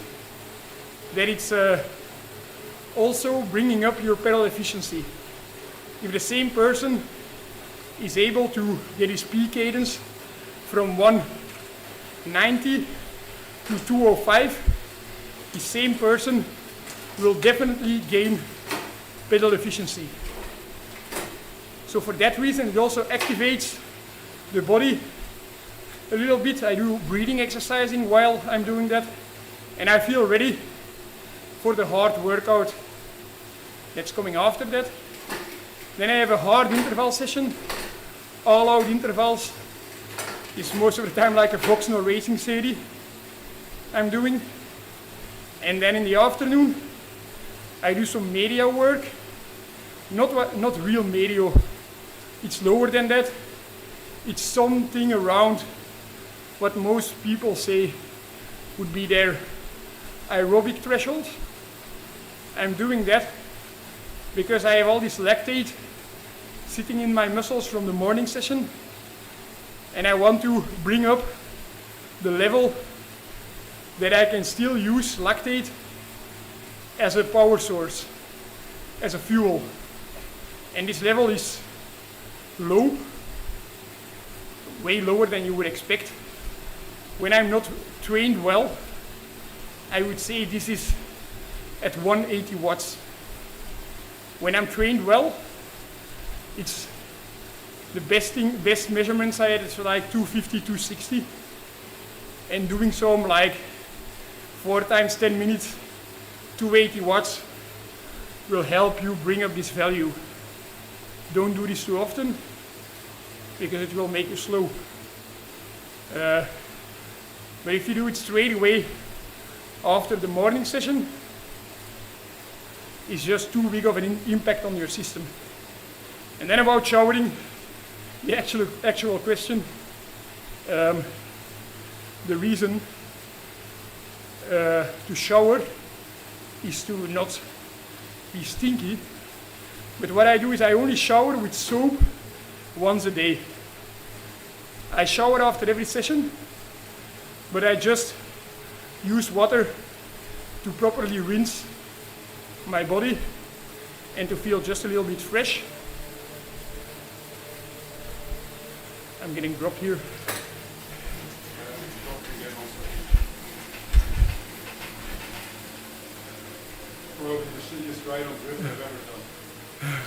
that it's also bringing up your pedal efficiency. If the same person is able to get his peak cadence from 190 to 205, the same person will definitely gain pedal efficiency. So for that reason, it also activates the body a little bit. I do breathing exercising while I'm doing that, and I feel ready for the hard workout that's coming after that. Then I have a hard interval session. All out intervals is most of the time like a Vocsnor racing series. I'm doing. And then in the afternoon, I do some media work. Not real media, it's lower than that. It's something around what most people say would be their aerobic threshold. I'm doing that because I have all this lactate sitting in my muscles from the morning session, and I want to bring up the level that I can still use lactate as a power source, as a fuel. And this level is low, way lower than you would expect. When I'm not trained well, I would say this is at 180 watts. When I'm trained well, it's the best measurements I had, it's like 250, 260. And doing some like 4 times 10 minutes, 280 watts will help you bring up this value. Don't do this too often because it will make you slow. But if you do it straight away after the morning session, it's just too big of an impact on your system. And then about showering, the actual question, the reason to shower is to not be stinky. But what I do is I only shower with soap once a day. I shower after every session, but I just use water to properly rinse my body and to feel just a little bit fresh. I'm getting dropped here. Probably the shittiest ride on ZWIFT I've ever done.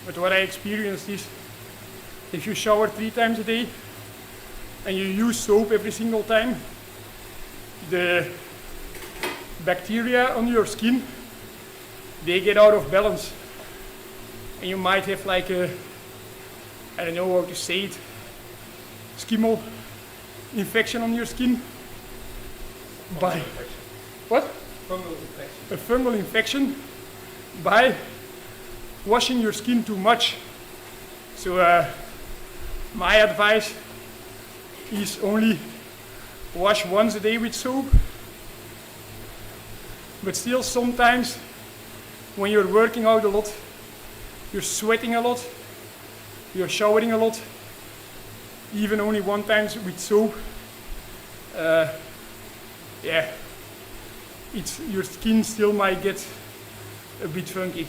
But what I experienced is, if you shower 3 times a day and you use soap every single time, the bacteria on your skin, they get out of balance. And you might have like a, I don't know how to say it, schimmel infection on your skin. By what? Fungal infection. A fungal infection by washing your skin too much. So my advice is only wash once a day with soap. But still sometimes when you're working out a lot, you're sweating a lot, you're showering a lot, even only 1 time with soap, yeah, your skin still might get a bit funky.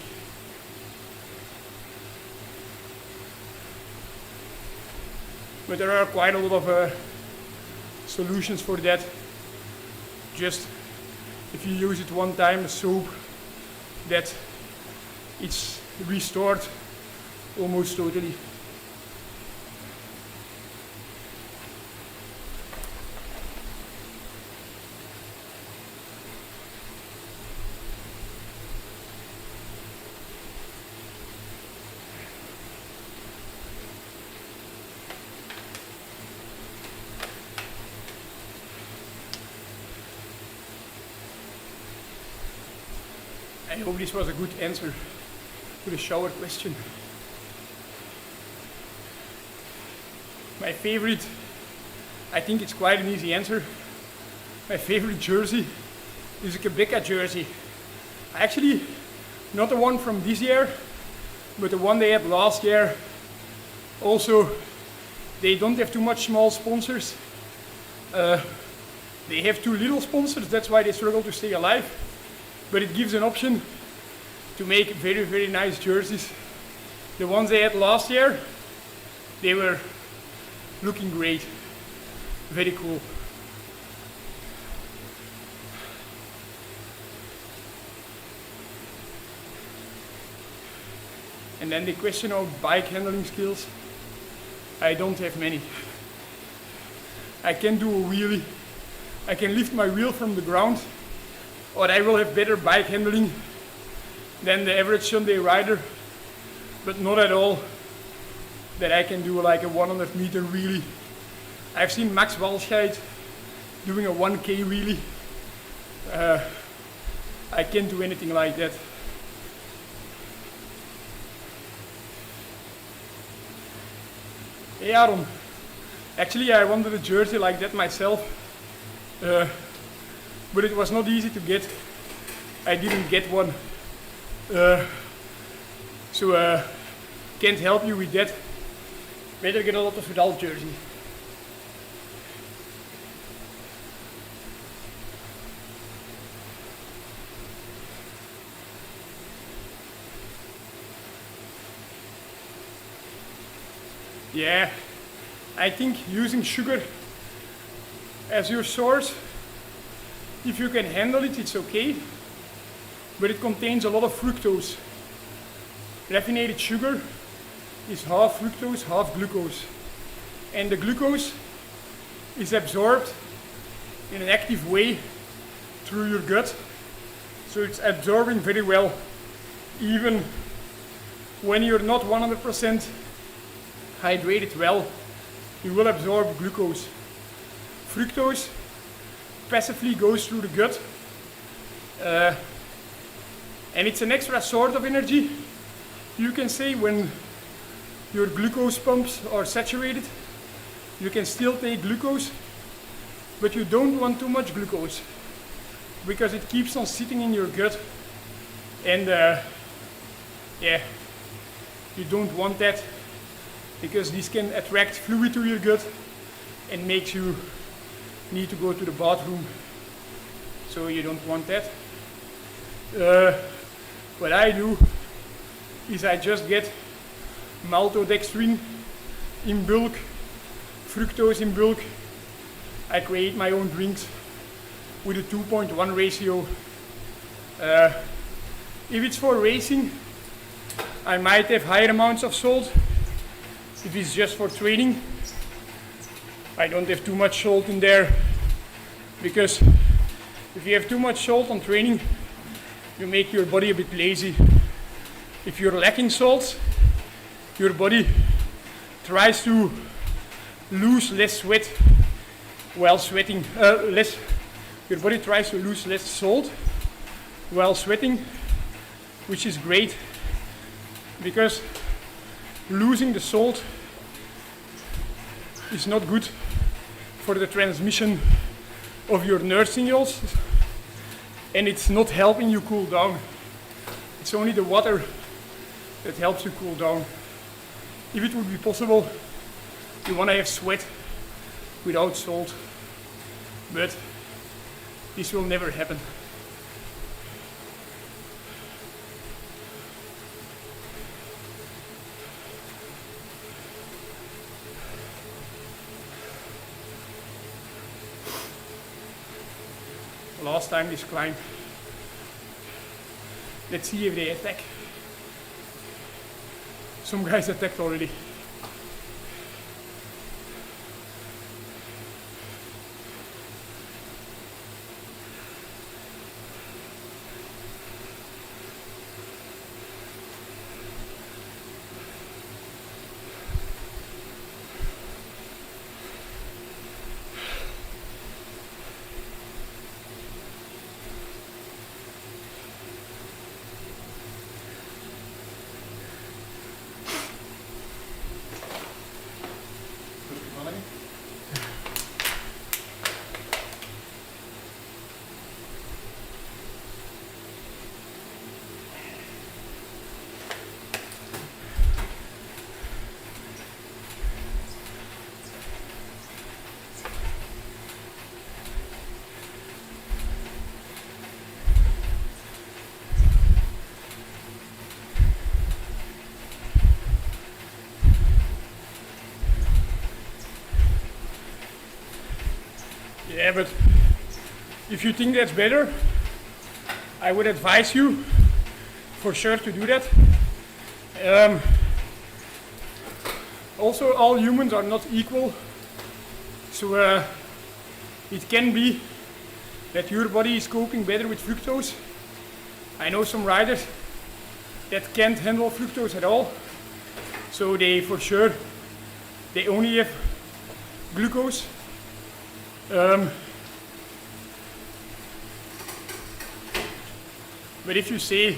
But there are quite a lot of solutions for that. Just if you use it 1 time, soap, that it's restored almost totally. I hope this was a good answer to the shower question. My favorite, I think it's quite an easy answer. My favorite jersey is a Quebec jersey. Actually, not the one from this year, but the one they had last year. Also, they don't have too much small sponsors. They have too little sponsors, that's why they struggle to stay alive. But it gives an option to make very, very nice jerseys. The ones they had last year, they were looking great. Very cool. And then the question of bike handling skills. I don't have many. I can do a wheelie, I can lift my wheel from the ground, or I will have better bike handling than the average Sunday rider, but not at all that I can do like a 100 meter wheelie. I've seen Max Walscheid doing a 1K wheelie. I can't do anything like that. Hey Aaron, actually I wanted a jersey like that myself, but it was not easy to get. I didn't get one, so can't help you with that. Better get a lot of Vidal jersey. Yeah, I think using sugar as your source, if you can handle it, it's okay, but it contains a lot of fructose. Raffinated sugar is half fructose, half glucose, and the glucose is absorbed in an active way through your gut, so it's absorbing very well, even when you're not 100% hydrated well, you will absorb glucose. Fructose passively goes through the gut, and it's an extra sort of energy. You can say when your glucose pumps are saturated, you can still take glucose, but you don't want too much glucose because it keeps on sitting in your gut, and yeah, you don't want that, because this can attract fluid to your gut and makes you need to go to the bathroom. So you don't want that. What I do is I just get maltodextrin in bulk, fructose in bulk. I create my own drinks with a 2.1 ratio. If it's for racing, I might have higher amounts of salt. If it's just for training, I don't have too much salt in there, because if you have too much salt on training, you make your body a bit lazy. If you're lacking salt, your body tries to lose less sweat while sweating. Your body tries to lose less salt while sweating, which is great, because losing the salt is not good for the transmission of your nerve signals, and it's not helping you cool down. It's only the water that helps you cool down. If it would be possible, you want to have sweat without salt, but this will never happen. Last time this climb. Let's see if they attack. Some guys attacked already. Yeah, but if you think that's better, I would advise you for sure to do that. Also, all humans are not equal. So it can be that your body is coping better with fructose. I know some riders that can't handle fructose at all. So they for sure, they only have glucose. But if you say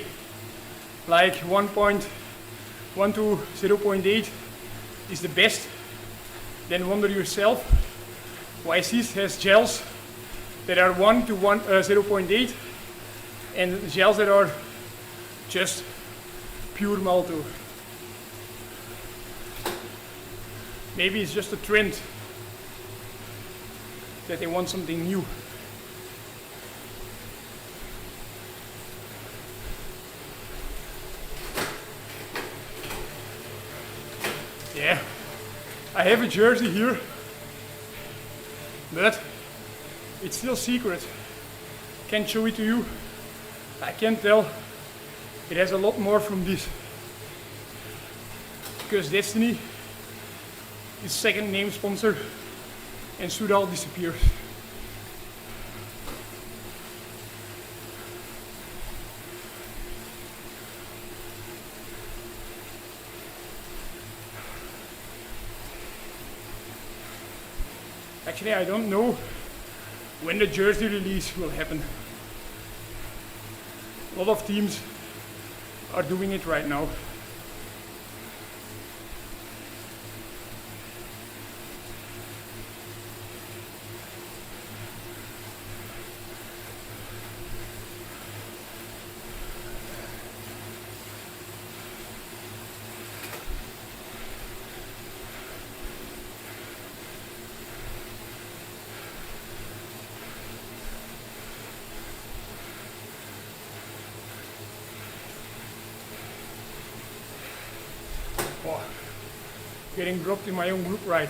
like 1.1 to 0.8 is the best, then wonder yourself why Cis has gels that are 1 to 0.8 and gels that are just pure malto. Maybe it's just a trend that they want something new. Yeah, I have a jersey here, but it's still secret. Can't show it to you. I can't tell. It has a lot more from this. Because Destiny is second name sponsor and Soudal disappears. Actually, I don't know when the jersey release will happen. A lot of teams are doing it right now. Oh, getting dropped in my own group ride.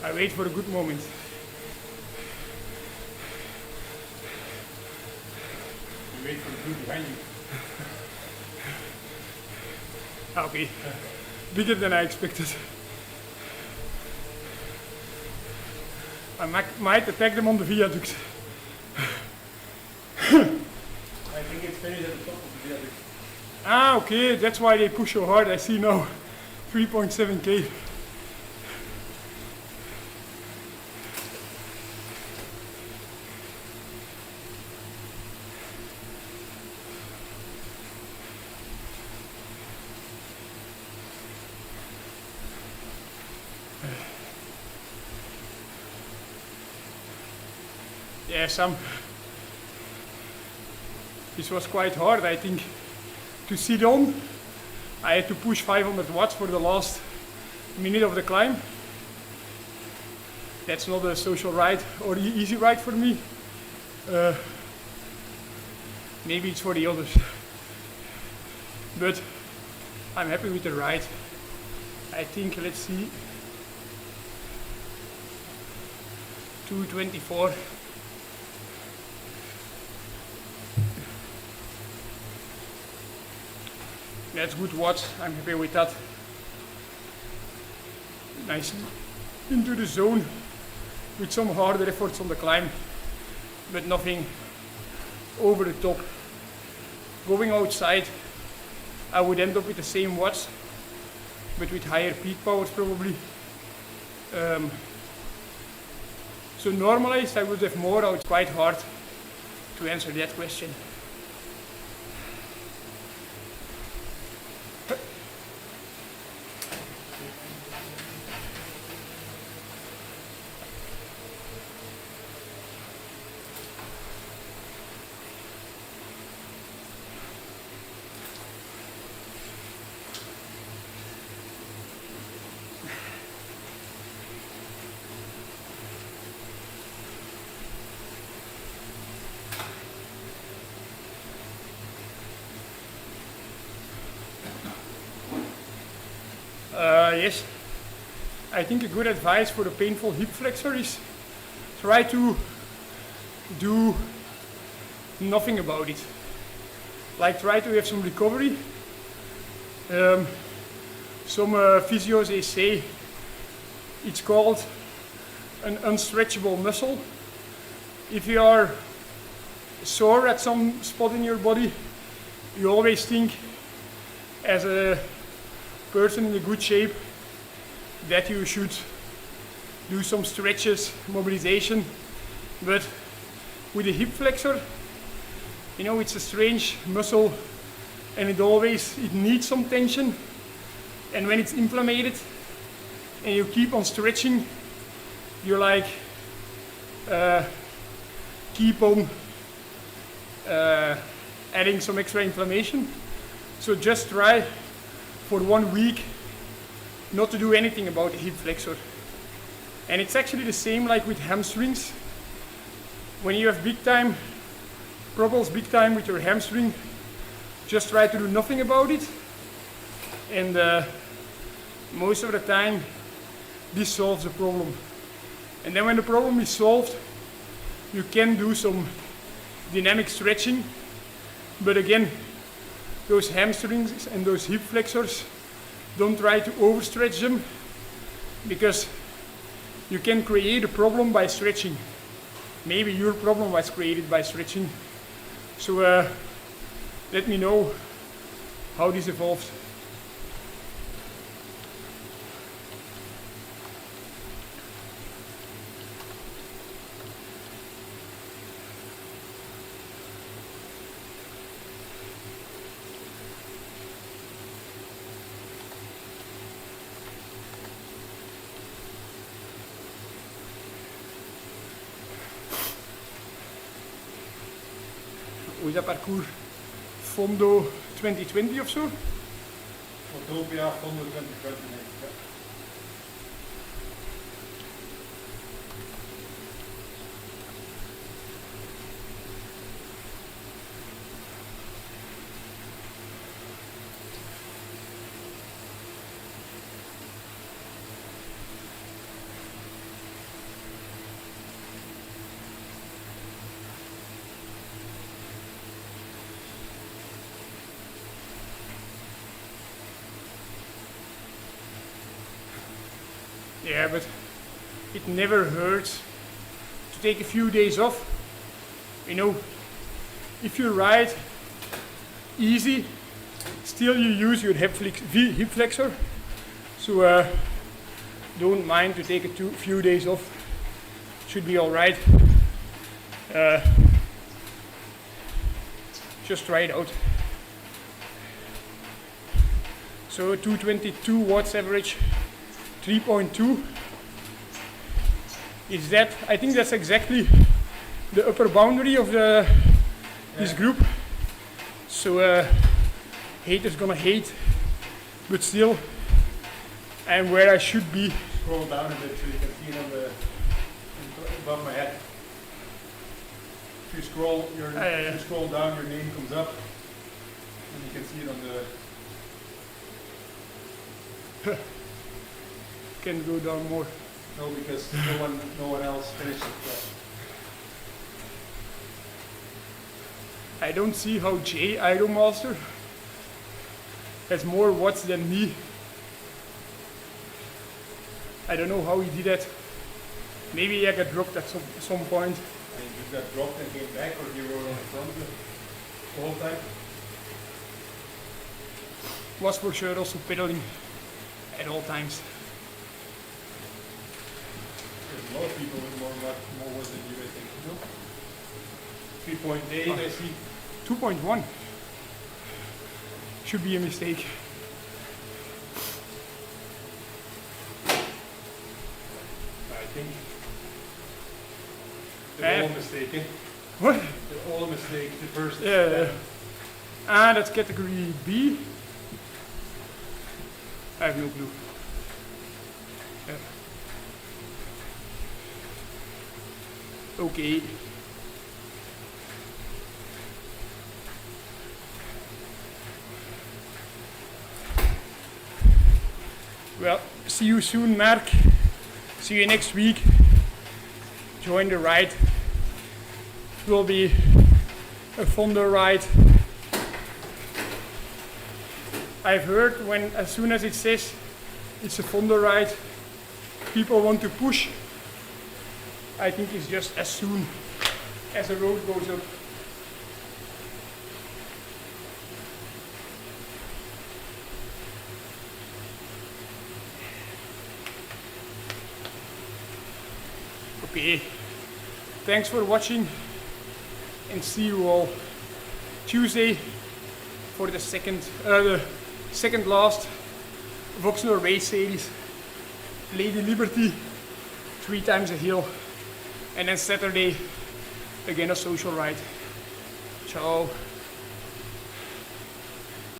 I wait for a good moment. You wait for the blue behind you. Okay, bigger than I expected. I might attack them on the viaduct. I think it's finished at the top of the viaduct. Ah, okay, that's why they push so hard. I see now. 3.7k. Yeah, this was quite hard, I think. to sit on. I had to push 500 watts for the last minute of the climb. That's not a social ride or easy ride for me. Maybe it's for the others. But I'm happy with the ride. I think, let's see, 224. That's good watts, I'm happy with that. Nice into the zone with some harder efforts on the climb, but nothing over the top. Going outside, I would end up with the same watts, but with higher peak powers probably. So normalized I would have more. Now it's quite hard to answer that question. Yes, I think a good advice for the painful hip flexor is try to do nothing about it. Like try to have some recovery. Some physios, they say it's called an unstretchable muscle. If you are sore at some spot in your body, you always think as a person in a good shape that you should do some stretches, mobilization, but with the hip flexor, you know, it's a strange muscle and it needs some tension, and when it's inflamed and you keep on stretching, you like keep on adding some extra inflammation. So just try for 1 week not to do anything about the hip flexor. And it's actually the same like with hamstrings. When you have problems big time with your hamstring, just try to do nothing about it. And most of the time this solves the problem. And then when the problem is solved, you can do some dynamic stretching. But again, those hamstrings and those hip flexors, don't try to overstretch them, because you can create a problem by stretching. Maybe your problem was created by stretching. So let me know how this evolves. Hoe is dat parcours? Fondo 2020 of zo? Utopia, Fondo 2020. Ja. Yeah, but it never hurts to take a few days off. You know, if you ride easy, still you use your hip flexor. So don't mind to take a few days off. Should be all right. Just try it out. So 222 watts average. 3.2 is that. I think that's exactly the upper boundary of this group. So haters gonna hate, but still, I'm where I should be. Scroll down a bit so you can see it on the above my head. If you scroll if you scroll down, your name comes up, and you can see it on the. Can go down more. No, because no one else finished it yet. I don't see how Jay Idolmaster has more watts than me. I don't know how he did that. Maybe I got dropped at some point. I think you got dropped and came back, or you were on the front the whole time. Was for sure also pedaling at all times. There's a lot of people with more watts than you, I think. No? 3.8, I see. 2.1 should be a mistake. I think they're all mistaken. What? They're all a mistake. The first. Yeah. Ah, that's category B. I have no clue. Yeah. Okay. Well, see you soon, Mark. See you next week. Join the ride. It will be a thunder ride. I've heard as soon as it says it's a thunder ride, people want to push. I think it's just as soon as the road goes up. Okay, thanks for watching, and see you all Tuesday for the second last Vocsnor race series, Lady Liberty, 3 times a hill, and then Saturday again a social ride. Ciao.